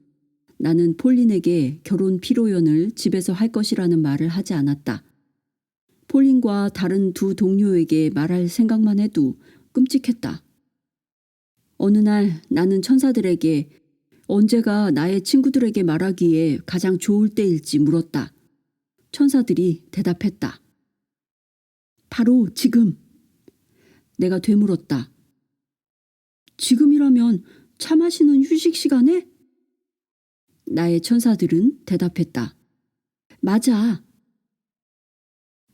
나는 폴린에게 결혼 피로연을 집에서 할 것이라는 말을 하지 않았다. 폴린과 다른 두 동료에게 말할 생각만 해도 끔찍했다. 어느 날 나는 천사들에게 언제가 나의 친구들에게 말하기에 가장 좋을 때일지 물었다. 천사들이 대답했다. 바로 지금. 내가 되물었다. 지금이라면 차 마시는 휴식 시간에? 나의 천사들은 대답했다. 맞아.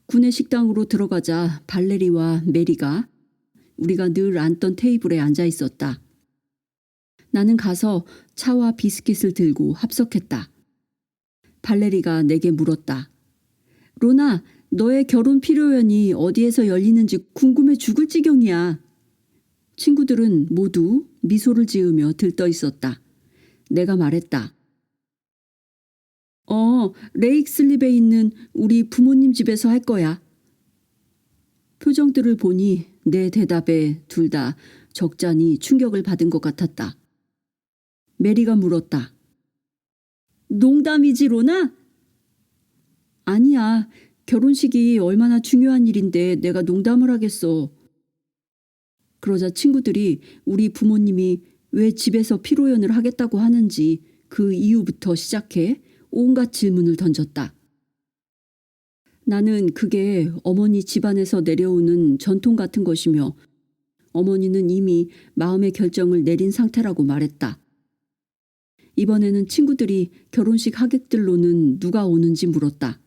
구내 식당으로 들어가자 발레리와 메리가 우리가 늘 앉던 테이블에 앉아 있었다. 나는 가서 차와 비스킷을 들고 합석했다. 발레리가 내게 물었다. 로나, 너의 결혼 피로연이 어디에서 열리는지 궁금해 죽을 지경이야. 친구들은 모두 미소를 지으며 들떠 있었다. 내가 말했다. 레익슬립에 있는 우리 부모님 집에서 할 거야. 표정들을 보니 내 대답에 둘 다 적잖이 충격을 받은 것 같았다. 메리가 물었다. 농담이지, 로나? 아니야. 결혼식이 얼마나 중요한 일인데 내가 농담을 하겠어. 그러자 친구들이 우리 부모님이 왜 집에서 피로연을 하겠다고 하는지 그 이유부터 시작해 온갖 질문을 던졌다. 나는 그게 어머니 집안에서 내려오는 전통 같은 것이며 어머니는 이미 마음의 결정을 내린 상태라고 말했다. 이번에는 친구들이 결혼식 하객들로는 누가 오는지 물었다.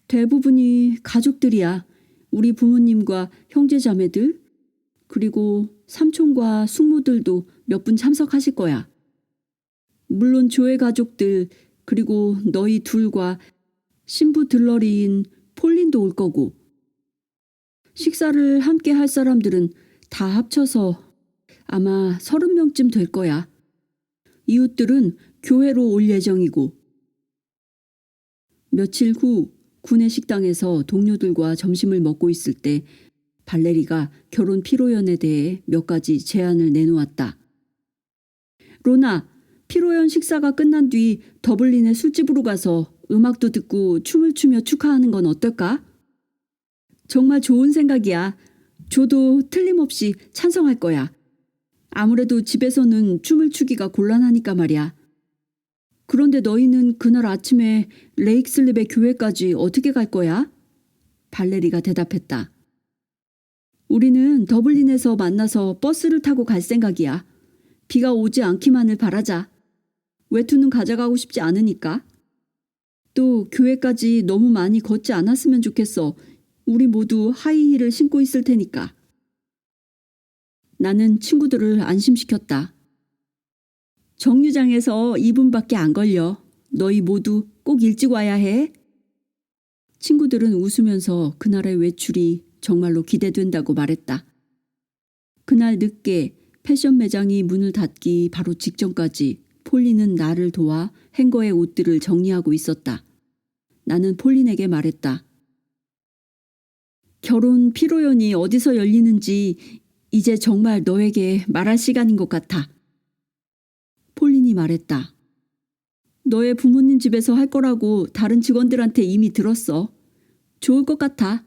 대부분이 가족들이야. 우리 부모님과 형제자매들, 그리고 삼촌과 숙모들도 몇 분 참석하실 거야. 물론 조의 가족들, 그리고 너희 둘과 신부 들러리인 폴린도 올 거고. 식사를 함께 할 사람들은 다 합쳐서 아마 30명쯤 될 거야. 이웃들은 교회로 올 예정이고. 며칠 후 구내 식당에서 동료들과 점심을 먹고 있을 때 발레리가 결혼 피로연에 대해 몇 가지 제안을 내놓았다. 로나, 피로연 식사가 끝난 뒤 더블린의 술집으로 가서 음악도 듣고 춤을 추며 축하하는 건 어떨까? 정말 좋은 생각이야. 조도 틀림없이 찬성할 거야. 아무래도 집에서는 춤을 추기가 곤란하니까 말이야. 그런데 너희는 그날 아침에 레익슬립의 교회까지 어떻게 갈 거야? 발레리가 대답했다. 우리는 더블린에서 만나서 버스를 타고 갈 생각이야. 비가 오지 않기만을 바라자. 외투는 가져가고 싶지 않으니까. 또 교회까지 너무 많이 걷지 않았으면 좋겠어. 우리 모두 하이힐을 신고 있을 테니까. 나는 친구들을 안심시켰다. 정류장에서 2분밖에 안 걸려. 너희 모두 꼭 일찍 와야 해. 친구들은 웃으면서 그날의 외출이 정말로 기대된다고 말했다. 그날 늦게 패션 매장이 문을 닫기 바로 직전까지 폴린은 나를 도와 행거의 옷들을 정리하고 있었다. 나는 폴린에게 말했다. 결혼 피로연이 어디서 열리는지 이제 정말 너에게 말할 시간인 것 같아. 폴린이 말했다. 너의 부모님 집에서 할 거라고 다른 직원들한테 이미 들었어. 좋을 것 같아.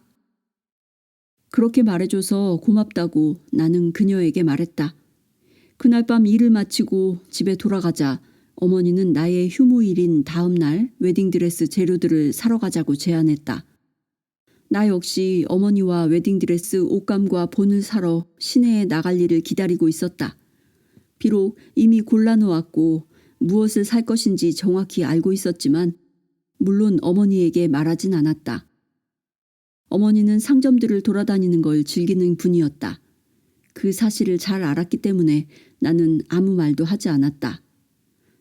그렇게 말해줘서 고맙다고 나는 그녀에게 말했다. 그날 밤 일을 마치고 집에 돌아가자 어머니는 나의 휴무일인 다음 날 웨딩드레스 재료들을 사러 가자고 제안했다. 나 역시 어머니와 웨딩드레스 옷감과 본을 사러 시내에 나갈 일을 기다리고 있었다. 비록 이미 골라놓았고 무엇을 살 것인지 정확히 알고 있었지만 물론 어머니에게 말하진 않았다. 어머니는 상점들을 돌아다니는 걸 즐기는 분이었다. 그 사실을 잘 알았기 때문에 나는 아무 말도 하지 않았다.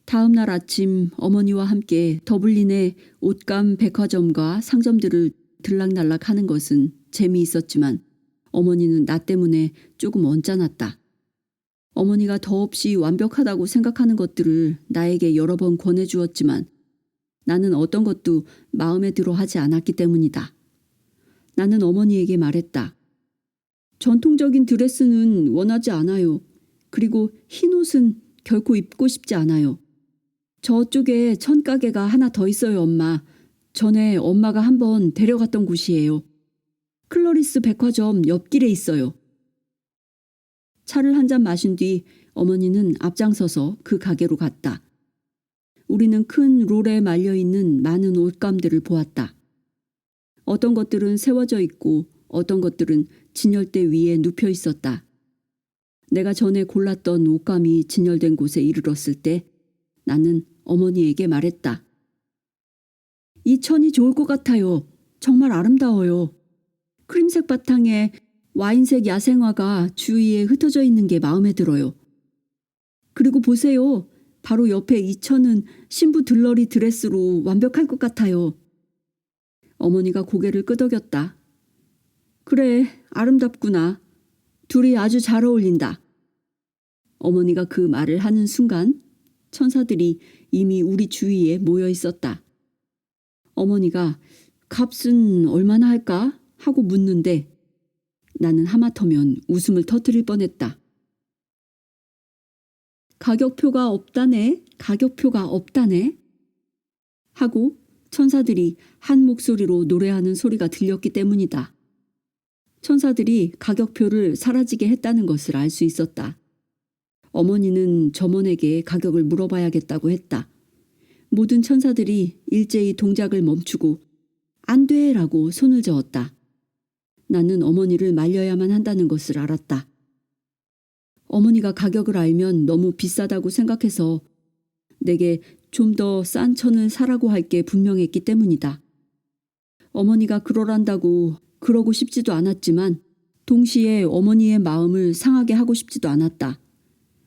다음 날 아침 어머니와 함께 더블린의 옷감 백화점과 상점들을 들락날락 하는 것은 재미있었지만 어머니는 나 때문에 조금 언짢았다. 어머니가 더없이 완벽하다고 생각하는 것들을 나에게 여러 번 권해주었지만 나는 어떤 것도 마음에 들어 하지 않았기 때문이다. 나는 어머니에게 말했다. 전통적인 드레스는 원하지 않아요. 그리고 흰 옷은 결코 입고 싶지 않아요. 저쪽에 천가게가 하나 더 있어요, 엄마. 전에 엄마가 한번 데려갔던 곳이에요. 클러리스 백화점 옆길에 있어요. 차를 한 잔 마신 뒤 어머니는 앞장서서 그 가게로 갔다. 우리는 큰 롤에 말려있는 많은 옷감들을 보았다. 어떤 것들은 세워져 있고 어떤 것들은 진열대 위에 눕혀 있었다. 내가 전에 골랐던 옷감이 진열된 곳에 이르렀을 때 나는 어머니에게 말했다. 이 천이 좋을 것 같아요. 정말 아름다워요. 크림색 바탕에 와인색 야생화가 주위에 흩어져 있는 게 마음에 들어요. 그리고 보세요. 바로 옆에 이 천은 신부 들러리 드레스로 완벽할 것 같아요. 어머니가 고개를 끄덕였다. 그래, 아름답구나. 둘이 아주 잘 어울린다. 어머니가 그 말을 하는 순간 천사들이 이미 우리 주위에 모여 있었다. 어머니가 값은 얼마나 할까? 하고 묻는데 나는 하마터면 웃음을 터뜨릴 뻔했다. 가격표가 없다네, 가격표가 없다네. 하고 천사들이 한 목소리로 노래하는 소리가 들렸기 때문이다. 천사들이 가격표를 사라지게 했다는 것을 알 수 있었다. 어머니는 점원에게 가격을 물어봐야겠다고 했다. 모든 천사들이 일제히 동작을 멈추고 안 돼! 라고 손을 저었다. 나는 어머니를 말려야만 한다는 것을 알았다. 어머니가 가격을 알면 너무 비싸다고 생각해서 내게 좀 더 싼 천을 사라고 할 게 분명했기 때문이다. 어머니가 그러란다고 그러고 싶지도 않았지만 동시에 어머니의 마음을 상하게 하고 싶지도 않았다.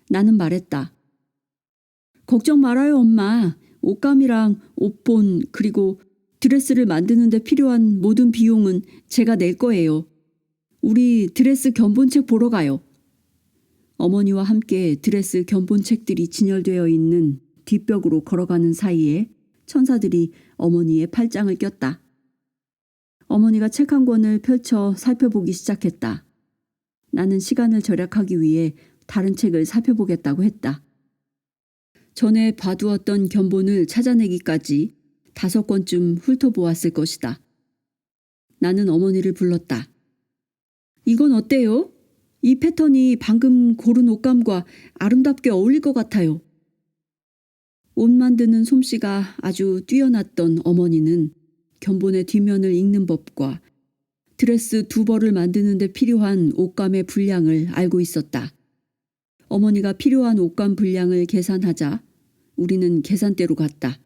나는 말했다. 걱정 말아요, 엄마. 옷감이랑 옷본 그리고 드레스를 만드는 데 필요한 모든 비용은 제가 낼 거예요. 우리 드레스 견본책 보러 가요. 어머니와 함께 드레스 견본책들이 진열되어 있는 뒷벽으로 걸어가는 사이에 천사들이 어머니의 팔짱을 꼈다. 어머니가 책 한 권을 펼쳐 살펴보기 시작했다. 나는 시간을 절약하기 위해 다른 책을 살펴보겠다고 했다. 전에 봐두었던 견본을 찾아내기까지 5권쯤 훑어보았을 것이다. 나는 어머니를 불렀다. 이건 어때요? 이 패턴이 방금 고른 옷감과 아름답게 어울릴 것 같아요. 옷 만드는 솜씨가 아주 뛰어났던 어머니는 견본의 뒷면을 읽는 법과 드레스 2벌을 만드는 데 필요한 옷감의 분량을 알고 있었다. 어머니가 필요한 옷감 분량을 계산하자 우리는 계산대로 갔다.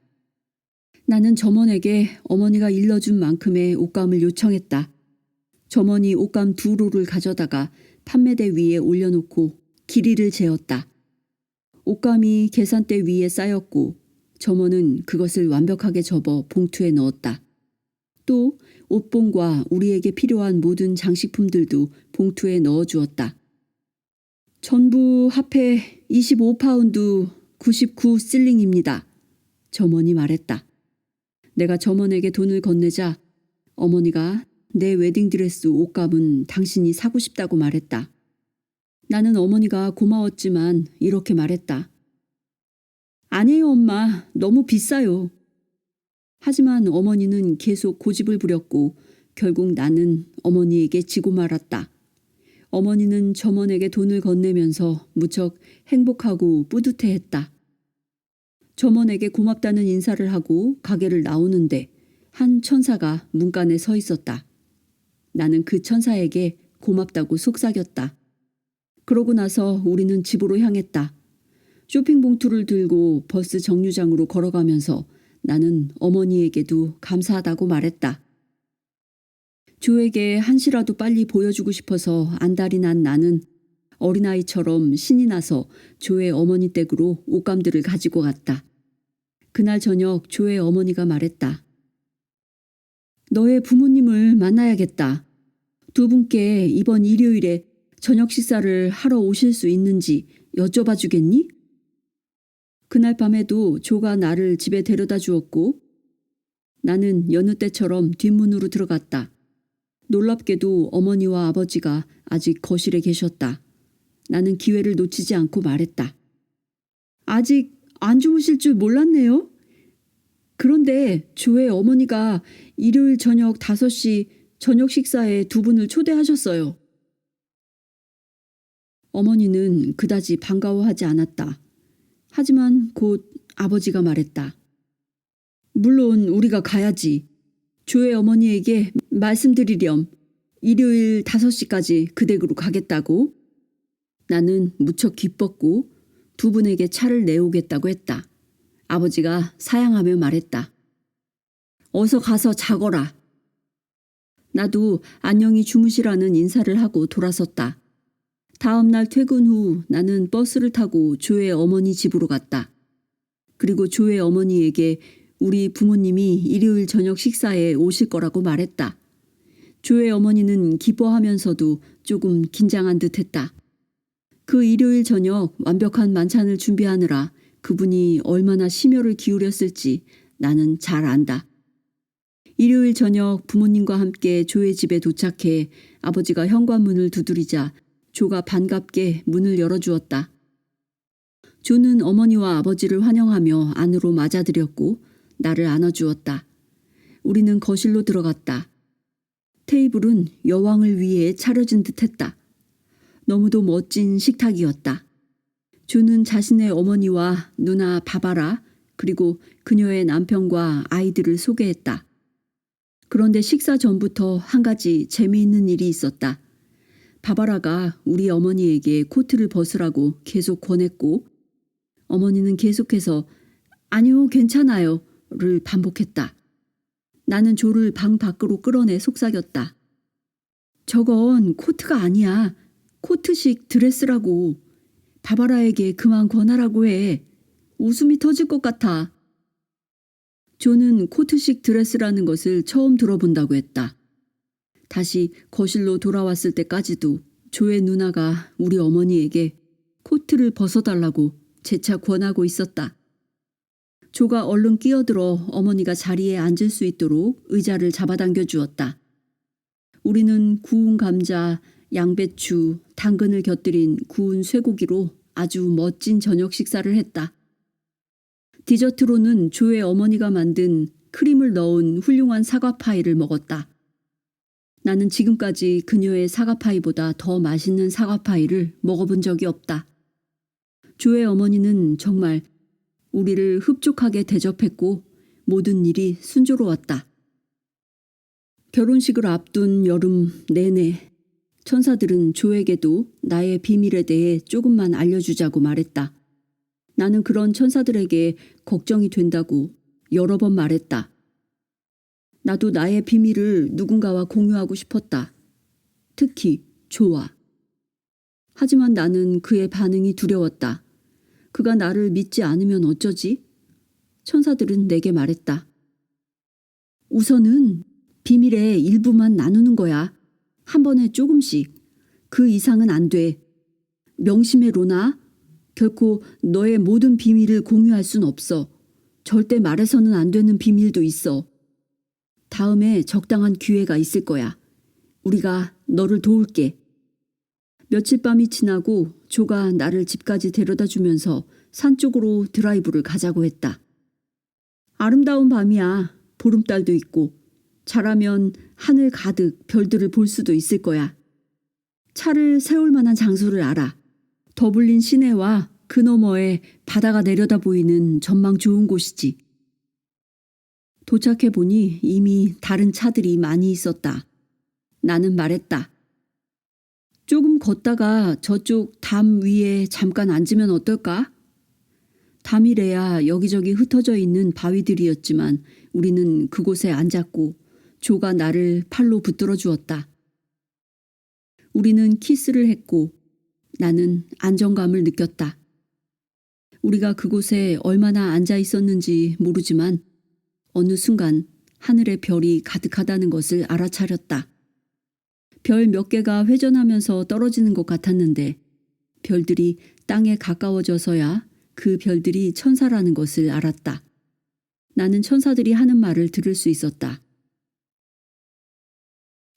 나는 점원에게 어머니가 일러준 만큼의 옷감을 요청했다. 점원이 옷감 2롤을 가져다가 판매대 위에 올려놓고 길이를 재었다. 옷감이 계산대 위에 쌓였고 점원은 그것을 완벽하게 접어 봉투에 넣었다. 또 옷봉과 우리에게 필요한 모든 장식품들도 봉투에 넣어주었다. 전부 합해 25파운드 99실링입니다. 점원이 말했다. 내가 점원에게 돈을 건네자 어머니가 내 웨딩드레스 옷감은 당신이 사고 싶다고 말했다. 나는 어머니가 고마웠지만 이렇게 말했다. 아니에요, 엄마. 너무 비싸요. 하지만 어머니는 계속 고집을 부렸고 결국 나는 어머니에게 지고 말았다. 어머니는 점원에게 돈을 건네면서 무척 행복하고 뿌듯해했다. 점원에게 고맙다는 인사를 하고 가게를 나오는데 한 천사가 문간에 서 있었다. 나는 그 천사에게 고맙다고 속삭였다. 그러고 나서 우리는 집으로 향했다. 쇼핑 봉투를 들고 버스 정류장으로 걸어가면서 나는 어머니에게도 감사하다고 말했다. 조에게 한시라도 빨리 보여주고 싶어서 안달이 난 나는 어린아이처럼 신이 나서 조의 어머니 댁으로 옷감들을 가지고 갔다. 그날 저녁 조의 어머니가 말했다. 너의 부모님을 만나야겠다. 두 분께 이번 일요일에 저녁 식사를 하러 오실 수 있는지 여쭤봐 주겠니? 그날 밤에도 조가 나를 집에 데려다 주었고 나는 여느 때처럼 뒷문으로 들어갔다. 놀랍게도 어머니와 아버지가 아직 거실에 계셨다. 나는 기회를 놓치지 않고 말했다. 아직 안 주무실 줄 몰랐네요. 그런데 조의 어머니가 일요일 저녁 5시 저녁 식사에 두 분을 초대하셨어요. 어머니는 그다지 반가워하지 않았다. 하지만 곧 아버지가 말했다. 물론 우리가 가야지. 조의 어머니에게 말씀드리렴. 일요일 5시까지 그 댁으로 가겠다고. 나는 무척 기뻤고 두 분에게 차를 내오겠다고 했다. 아버지가 사양하며 말했다. 어서 가서 자거라. 나도 안녕히 주무시라는 인사를 하고 돌아섰다. 다음 날 퇴근 후 나는 버스를 타고 조의 어머니 집으로 갔다. 그리고 조의 어머니에게 우리 부모님이 일요일 저녁 식사에 오실 거라고 말했다. 조의 어머니는 기뻐하면서도 조금 긴장한 듯 했다. 그 일요일 저녁 완벽한 만찬을 준비하느라 그분이 얼마나 심혈을 기울였을지 나는 잘 안다. 일요일 저녁 부모님과 함께 조의 집에 도착해 아버지가 현관문을 두드리자 조가 반갑게 문을 열어주었다. 조는 어머니와 아버지를 환영하며 안으로 맞아들였고 나를 안아주었다. 우리는 거실로 들어갔다. 테이블은 여왕을 위해 차려진 듯했다. 너무도 멋진 식탁이었다. 조는 자신의 어머니와 누나 바바라 그리고 그녀의 남편과 아이들을 소개했다. 그런데 식사 전부터 한 가지 재미있는 일이 있었다. 바바라가 우리 어머니에게 코트를 벗으라고 계속 권했고 어머니는 계속해서 아니요 괜찮아요 를 반복했다. 나는 조를 방 밖으로 끌어내 속삭였다. 저건 코트가 아니야. 코트식 드레스라고. 바바라에게 그만 권하라고 해. 웃음이 터질 것 같아. 조는 코트식 드레스라는 것을 처음 들어본다고 했다. 다시 거실로 돌아왔을 때까지도 조의 누나가 우리 어머니에게 코트를 벗어달라고 재차 권하고 있었다. 조가 얼른 끼어들어 어머니가 자리에 앉을 수 있도록 의자를 잡아당겨 주었다. 우리는 구운 감자, 양배추, 당근을 곁들인 구운 쇠고기로 아주 멋진 저녁 식사를 했다. 디저트로는 조의 어머니가 만든 크림을 넣은 훌륭한 사과파이를 먹었다. 나는 지금까지 그녀의 사과파이보다 더 맛있는 사과파이를 먹어본 적이 없다. 조의 어머니는 정말 우리를 흡족하게 대접했고 모든 일이 순조로웠다. 결혼식을 앞둔 여름 내내 천사들은 조에게도 나의 비밀에 대해 조금만 알려주자고 말했다. 나는 그런 천사들에게 걱정이 된다고 여러 번 말했다. 나도 나의 비밀을 누군가와 공유하고 싶었다. 특히 조와. 하지만 나는 그의 반응이 두려웠다. 그가 나를 믿지 않으면 어쩌지? 천사들은 내게 말했다. 우선은 비밀의 일부만 나누는 거야. 한 번에 조금씩. 그 이상은 안 돼. 명심해 로나. 결코 너의 모든 비밀을 공유할 순 없어. 절대 말해서는 안 되는 비밀도 있어. 다음에 적당한 기회가 있을 거야. 우리가 너를 도울게. 며칠 밤이 지나고 조가 나를 집까지 데려다 주면서 산 쪽으로 드라이브를 가자고 했다. 아름다운 밤이야. 보름달도 있고. 잘하면 하늘 가득 별들을 볼 수도 있을 거야. 차를 세울 만한 장소를 알아. 더블린 시내와 그 너머에 바다가 내려다 보이는 전망 좋은 곳이지. 도착해보니 이미 다른 차들이 많이 있었다. 나는 말했다. 조금 걷다가 저쪽 담 위에 잠깐 앉으면 어떨까? 담이래야 여기저기 흩어져 있는 바위들이었지만 우리는 그곳에 앉았고 조가 나를 팔로 붙들어 주었다. 우리는 키스를 했고 나는 안정감을 느꼈다. 우리가 그곳에 얼마나 앉아 있었는지 모르지만 어느 순간 하늘에 별이 가득하다는 것을 알아차렸다. 별 몇 개가 회전하면서 떨어지는 것 같았는데 별들이 땅에 가까워져서야 그 별들이 천사라는 것을 알았다. 나는 천사들이 하는 말을 들을 수 있었다.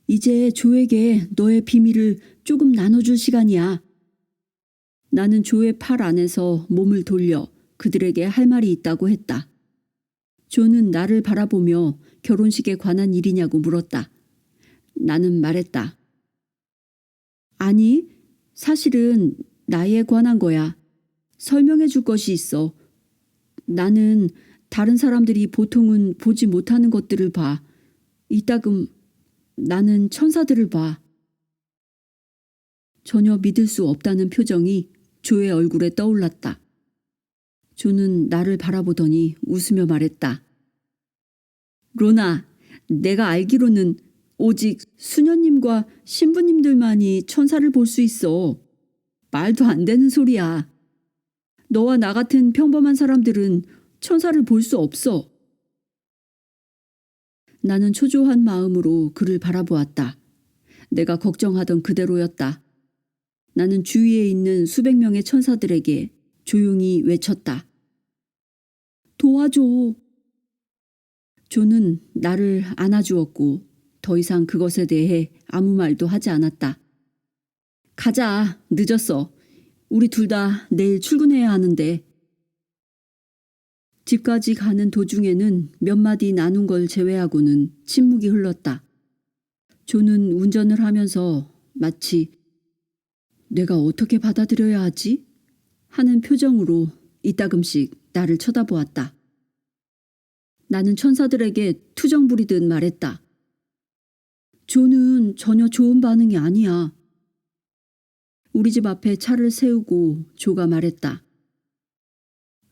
이제 조에게 너의 비밀을 조금 나눠줄 시간이야. 나는 조의 팔 안에서 몸을 돌려 그들에게 할 말이 있다고 했다. 조는 나를 바라보며 결혼식에 관한 일이냐고 물었다. 나는 말했다. 아니, 사실은 나에 관한 거야. 설명해 줄 것이 있어. 나는 다른 사람들이 보통은 보지 못하는 것들을 봐. 이따금 나는 천사들을 봐. 전혀 믿을 수 없다는 표정이 조의 얼굴에 떠올랐다. 조는 나를 바라보더니 웃으며 말했다. 로나, 내가 알기로는 오직 수녀님과 신부님들만이 천사를 볼 수 있어. 말도 안 되는 소리야. 너와 나 같은 평범한 사람들은 천사를 볼 수 없어. 나는 초조한 마음으로 그를 바라보았다. 내가 걱정하던 그대로였다. 나는 주위에 있는 수백 명의 천사들에게 조용히 외쳤다. 도와줘. 조는 나를 안아주었고 더 이상 그것에 대해 아무 말도 하지 않았다. 가자, 늦었어. 우리 둘 다 내일 출근해야 하는데. 집까지 가는 도중에는 몇 마디 나눈 걸 제외하고는 침묵이 흘렀다. 조는 운전을 하면서 마치 내가 어떻게 받아들여야 하지? 하는 표정으로 이따금씩 나를 쳐다보았다. 나는 천사들에게 투정 부리듯 말했다. 조는 전혀 좋은 반응이 아니야. 우리 집 앞에 차를 세우고 조가 말했다.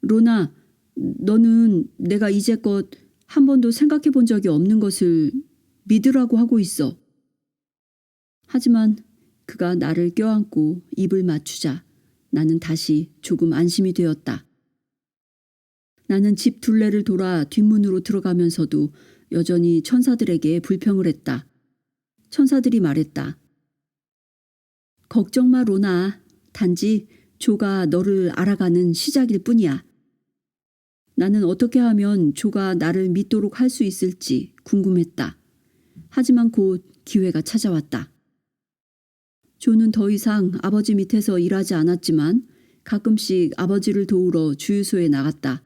로나, 너는 내가 이제껏 한 번도 생각해 본 적이 없는 것을 믿으라고 하고 있어. 하지만 그가 나를 껴안고 입을 맞추자 나는 다시 조금 안심이 되었다. 나는 집 둘레를 돌아 뒷문으로 들어가면서도 여전히 천사들에게 불평을 했다. 천사들이 말했다. 걱정 마, 로나. 단지 조가 너를 알아가는 시작일 뿐이야. 나는 어떻게 하면 조가 나를 믿도록 할 수 있을지 궁금했다. 하지만 곧 기회가 찾아왔다. 조는 더 이상 아버지 밑에서 일하지 않았지만 가끔씩 아버지를 도우러 주유소에 나갔다.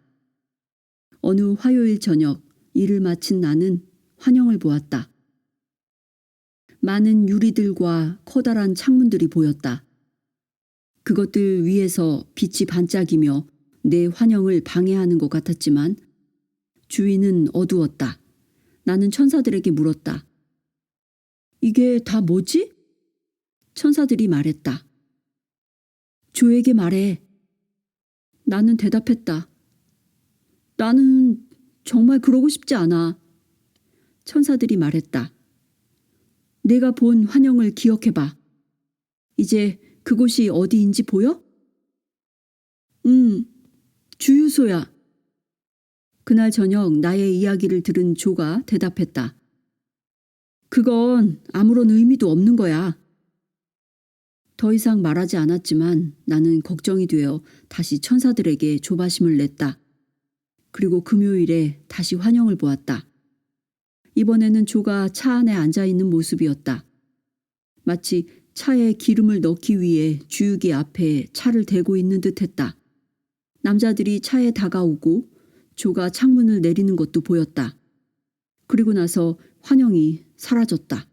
어느 화요일 저녁 일을 마친 나는 환영을 보았다. 많은 유리들과 커다란 창문들이 보였다. 그것들 위에서 빛이 반짝이며 내 환영을 방해하는 것 같았지만 주위는 어두웠다. 나는 천사들에게 물었다. 이게 다 뭐지? 천사들이 말했다. 조에게 말해. 나는 대답했다. 나는 정말 그러고 싶지 않아. 천사들이 말했다. 내가 본 환영을 기억해봐. 이제 그곳이 어디인지 보여? 주유소야. 그날 저녁 나의 이야기를 들은 조가 대답했다. 그건 아무런 의미도 없는 거야. 더 이상 말하지 않았지만 나는 걱정이 되어 다시 천사들에게 조바심을 냈다. 그리고 금요일에 다시 환영을 보았다. 이번에는 조가 차 안에 앉아있는 모습이었다. 마치 차에 기름을 넣기 위해 주유기 앞에 차를 대고 있는 듯했다. 남자들이 차에 다가오고 조가 창문을 내리는 것도 보였다. 그리고 나서 환영이 사라졌다.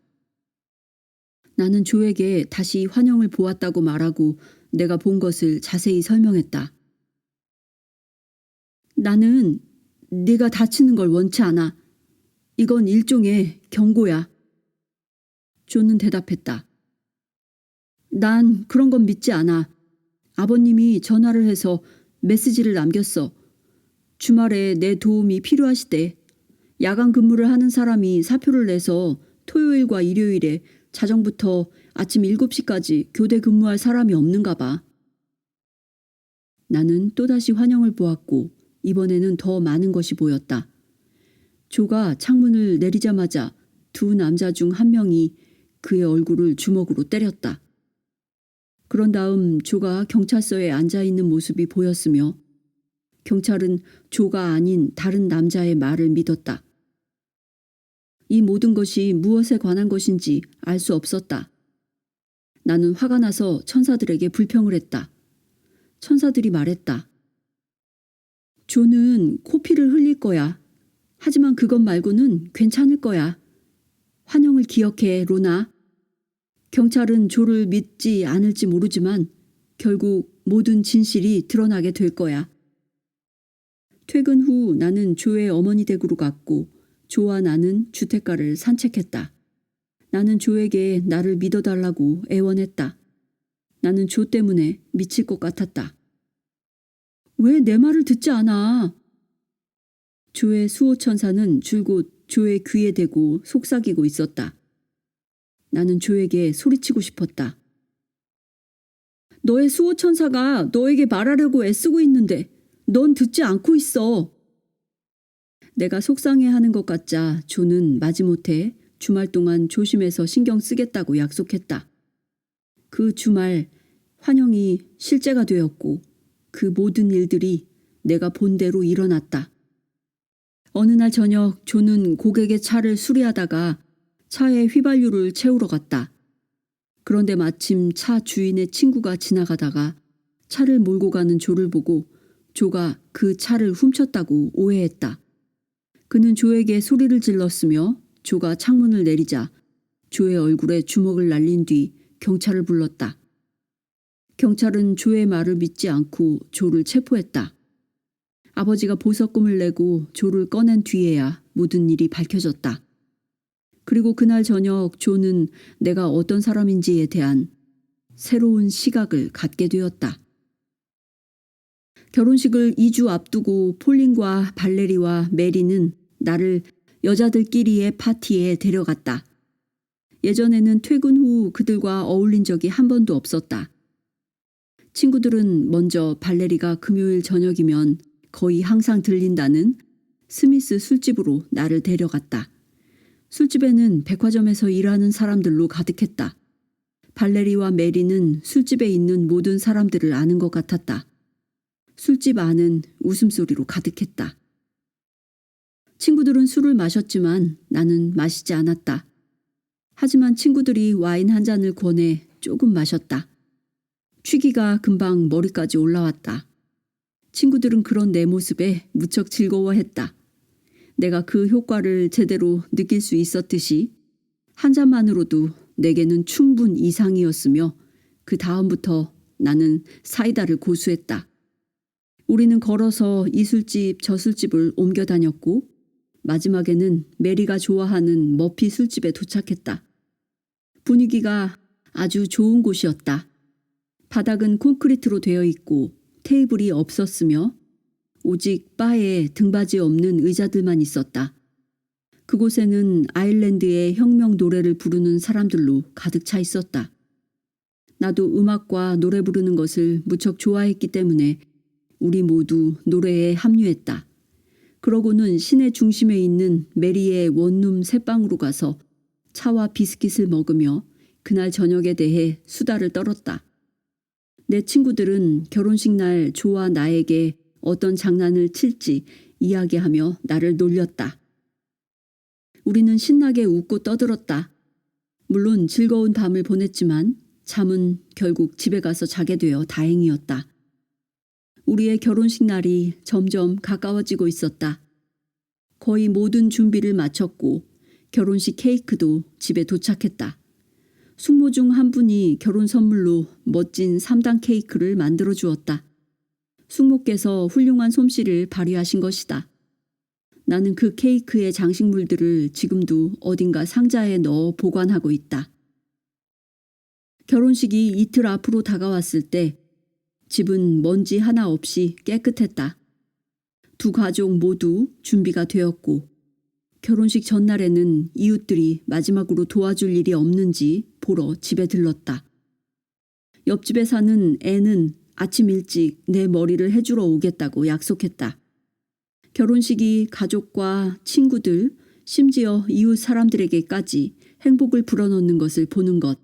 나는 조에게 다시 환영을 보았다고 말하고 내가 본 것을 자세히 설명했다. 나는 네가 다치는 걸 원치 않아. 이건 일종의 경고야. 조는 대답했다. 난 그런 건 믿지 않아. 아버님이 전화를 해서 메시지를 남겼어. 주말에 내 도움이 필요하시대. 야간 근무를 하는 사람이 사표를 내서 토요일과 일요일에 자정부터 아침 7시까지 교대 근무할 사람이 없는가 봐. 나는 또다시 환영을 보았고 이번에는 더 많은 것이 보였다. 조가 창문을 내리자마자 두 남자 중 한 명이 그의 얼굴을 주먹으로 때렸다. 그런 다음 조가 경찰서에 앉아있는 모습이 보였으며 경찰은 조가 아닌 다른 남자의 말을 믿었다. 이 모든 것이 무엇에 관한 것인지 알 수 없었다. 나는 화가 나서 천사들에게 불평을 했다. 천사들이 말했다. 조는 코피를 흘릴 거야. 하지만 그것 말고는 괜찮을 거야. 환영을 기억해, 로나. 경찰은 조를 믿지 않을지 모르지만 결국 모든 진실이 드러나게 될 거야. 퇴근 후 나는 조의 어머니 댁으로 갔고 조와 나는 주택가를 산책했다. 나는 조에게 나를 믿어달라고 애원했다. 나는 조 때문에 미칠 것 같았다. 왜 내 말을 듣지 않아? 조의 수호천사는 줄곧 조의 귀에 대고 속삭이고 있었다. 나는 조에게 소리치고 싶었다. 너의 수호천사가 너에게 말하려고 애쓰고 있는데 넌 듣지 않고 있어. 내가 속상해하는 것 같자 조는 마지못해 주말 동안 조심해서 신경 쓰겠다고 약속했다. 그 주말 환영이 실제가 되었고 그 모든 일들이 내가 본 대로 일어났다. 어느 날 저녁 조는 고객의 차를 수리하다가 차에 휘발유를 채우러 갔다. 그런데 마침 차 주인의 친구가 지나가다가 차를 몰고 가는 조를 보고 조가 그 차를 훔쳤다고 오해했다. 그는 조에게 소리를 질렀으며 조가 창문을 내리자 조의 얼굴에 주먹을 날린 뒤 경찰을 불렀다. 경찰은 조의 말을 믿지 않고 조를 체포했다. 아버지가 보석금을 내고 조를 꺼낸 뒤에야 모든 일이 밝혀졌다. 그리고 그날 저녁 조는 내가 어떤 사람인지에 대한 새로운 시각을 갖게 되었다. 결혼식을 2주 앞두고 폴린과 발레리와 메리는 나를 여자들끼리의 파티에 데려갔다. 예전에는 퇴근 후 그들과 어울린 적이 한 번도 없었다. 친구들은 먼저 발레리가 금요일 저녁이면 거의 항상 들린다는 스미스 술집으로 나를 데려갔다. 술집에는 백화점에서 일하는 사람들로 가득했다. 발레리와 메리는 술집에 있는 모든 사람들을 아는 것 같았다. 술집 안은 웃음소리로 가득했다. 친구들은 술을 마셨지만 나는 마시지 않았다. 하지만 친구들이 와인 한 잔을 권해 조금 마셨다. 취기가 금방 머리까지 올라왔다. 친구들은 그런 내 모습에 무척 즐거워했다. 내가 그 효과를 제대로 느낄 수 있었듯이 한 잔만으로도 내게는 충분 이상이었으며 그 다음부터 나는 사이다를 고수했다. 우리는 걸어서 이 술집 저 술집을 옮겨 다녔고 마지막에는 메리가 좋아하는 머피 술집에 도착했다. 분위기가 아주 좋은 곳이었다. 바닥은 콘크리트로 되어 있고 테이블이 없었으며 오직 바에 등받이 없는 의자들만 있었다. 그곳에는 아일랜드의 혁명 노래를 부르는 사람들로 가득 차 있었다. 나도 음악과 노래 부르는 것을 무척 좋아했기 때문에 우리 모두 노래에 합류했다. 그러고는 시내 중심에 있는 메리의 원룸 새방으로 가서 차와 비스킷을 먹으며 그날 저녁에 대해 수다를 떨었다. 내 친구들은 결혼식 날 조와 나에게 어떤 장난을 칠지 이야기하며 나를 놀렸다. 우리는 신나게 웃고 떠들었다. 물론 즐거운 밤을 보냈지만 잠은 결국 집에 가서 자게 되어 다행이었다. 우리의 결혼식 날이 점점 가까워지고 있었다. 거의 모든 준비를 마쳤고 결혼식 케이크도 집에 도착했다. 숙모 중 한 분이 결혼 선물로 멋진 3단 케이크를 만들어 주었다. 숙모께서 훌륭한 솜씨를 발휘하신 것이다. 나는 그 케이크의 장식물들을 지금도 어딘가 상자에 넣어 보관하고 있다. 결혼식이 이틀 앞으로 다가왔을 때 집은 먼지 하나 없이 깨끗했다. 두 가족 모두 준비가 되었고 결혼식 전날에는 이웃들이 마지막으로 도와줄 일이 없는지 보러 집에 들렀다. 옆집에 사는 애는 아침 일찍 내 머리를 해주러 오겠다고 약속했다. 결혼식이 가족과 친구들, 심지어 이웃 사람들에게까지 행복을 불어넣는 것을 보는 것,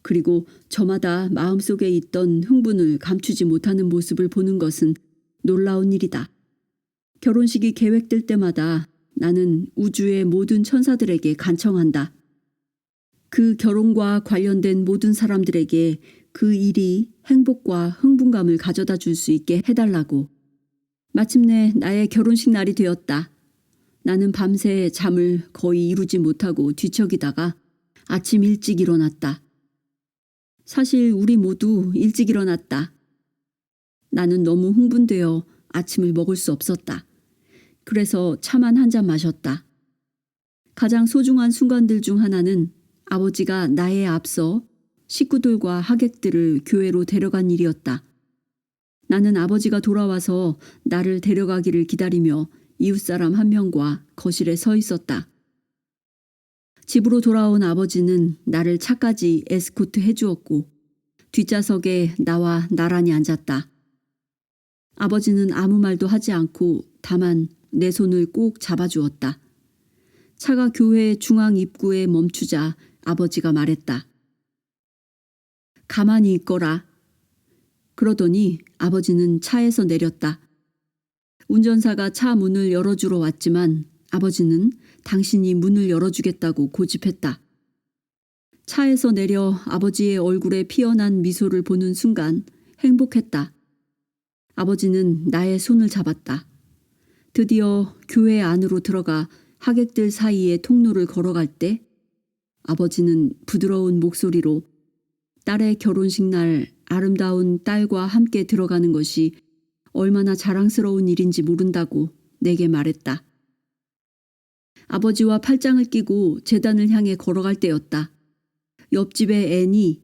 그리고 저마다 마음속에 있던 흥분을 감추지 못하는 모습을 보는 것은 놀라운 일이다. 결혼식이 계획될 때마다 나는 우주의 모든 천사들에게 간청한다. 그 결혼과 관련된 모든 사람들에게 그 일이 행복과 흥분감을 가져다 줄 수 있게 해달라고. 마침내 나의 결혼식 날이 되었다. 나는 밤새 잠을 거의 이루지 못하고 뒤척이다가 아침 일찍 일어났다. 사실 우리 모두 일찍 일어났다. 나는 너무 흥분되어 아침을 먹을 수 없었다. 그래서 차만 한 잔 마셨다. 가장 소중한 순간들 중 하나는 아버지가 나에 앞서 식구들과 하객들을 교회로 데려간 일이었다. 나는 아버지가 돌아와서 나를 데려가기를 기다리며 이웃사람 한 명과 거실에 서 있었다. 집으로 돌아온 아버지는 나를 차까지 에스코트 해주었고 뒷좌석에 나와 나란히 앉았다. 아버지는 아무 말도 하지 않고 다만 내 손을 꼭 잡아주었다. 차가 교회 중앙 입구에 멈추자 아버지가 말했다. 가만히 있거라. 그러더니 아버지는 차에서 내렸다. 운전사가 차 문을 열어주러 왔지만 아버지는 당신이 문을 열어주겠다고 고집했다. 차에서 내려 아버지의 얼굴에 피어난 미소를 보는 순간 행복했다. 아버지는 나의 손을 잡았다. 드디어 교회 안으로 들어가 하객들 사이의 통로를 걸어갈 때 아버지는 부드러운 목소리로 딸의 결혼식 날 아름다운 딸과 함께 들어가는 것이 얼마나 자랑스러운 일인지 모른다고 내게 말했다. 아버지와 팔짱을 끼고 제단을 향해 걸어갈 때였다. 옆집의 앤이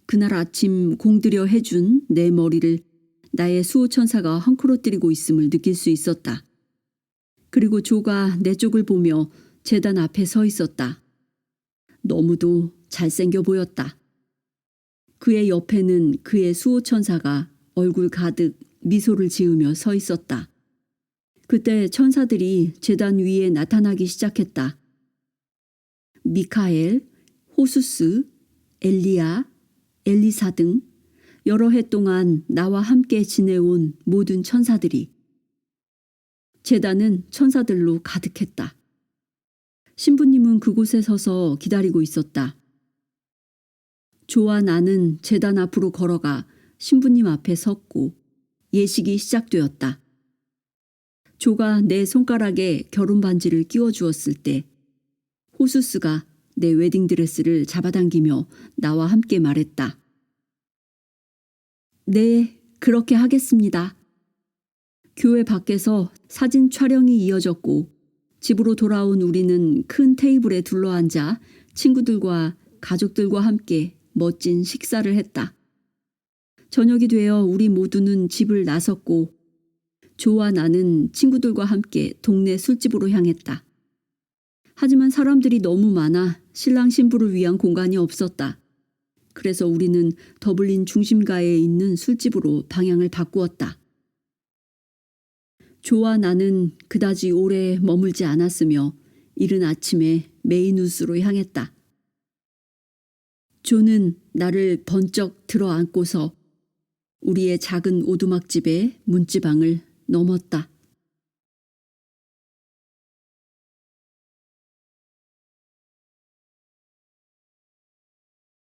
그날 아침 공들여 해준 내 머리를 나의 수호천사가 헝클어뜨리고 있음을 느낄 수 있었다. 그리고 조가 내 쪽을 보며 제단 앞에 서 있었다. 너무도 잘생겨 보였다. 그의 옆에는 그의 수호천사가 얼굴 가득 미소를 지으며 서 있었다. 그때 천사들이 제단 위에 나타나기 시작했다. 미카엘, 호수스, 엘리야, 엘리사 등 여러 해 동안 나와 함께 지내온 모든 천사들이. 제단은 천사들로 가득했다. 신부님은 그곳에 서서 기다리고 있었다. 조와 나는 제단 앞으로 걸어가 신부님 앞에 섰고 예식이 시작되었다. 조가 내 손가락에 결혼 반지를 끼워 주었을 때 호수스가 내 웨딩드레스를 잡아당기며 나와 함께 말했다. 네, 그렇게 하겠습니다. 교회 밖에서 사진 촬영이 이어졌고 집으로 돌아온 우리는 큰 테이블에 둘러앉아 친구들과 가족들과 함께 멋진 식사를 했다. 저녁이 되어 우리 모두는 집을 나섰고 조와 나는 친구들과 함께 동네 술집으로 향했다. 하지만 사람들이 너무 많아 신랑 신부를 위한 공간이 없었다. 그래서 우리는 더블린 중심가에 있는 술집으로 방향을 바꾸었다. 조와 나는 그다지 오래 머물지 않았으며 이른 아침에 메인우스로 향했다. 조는 나를 번쩍 들어 안고서 우리의 작은 오두막집의 문지방을 넘었다.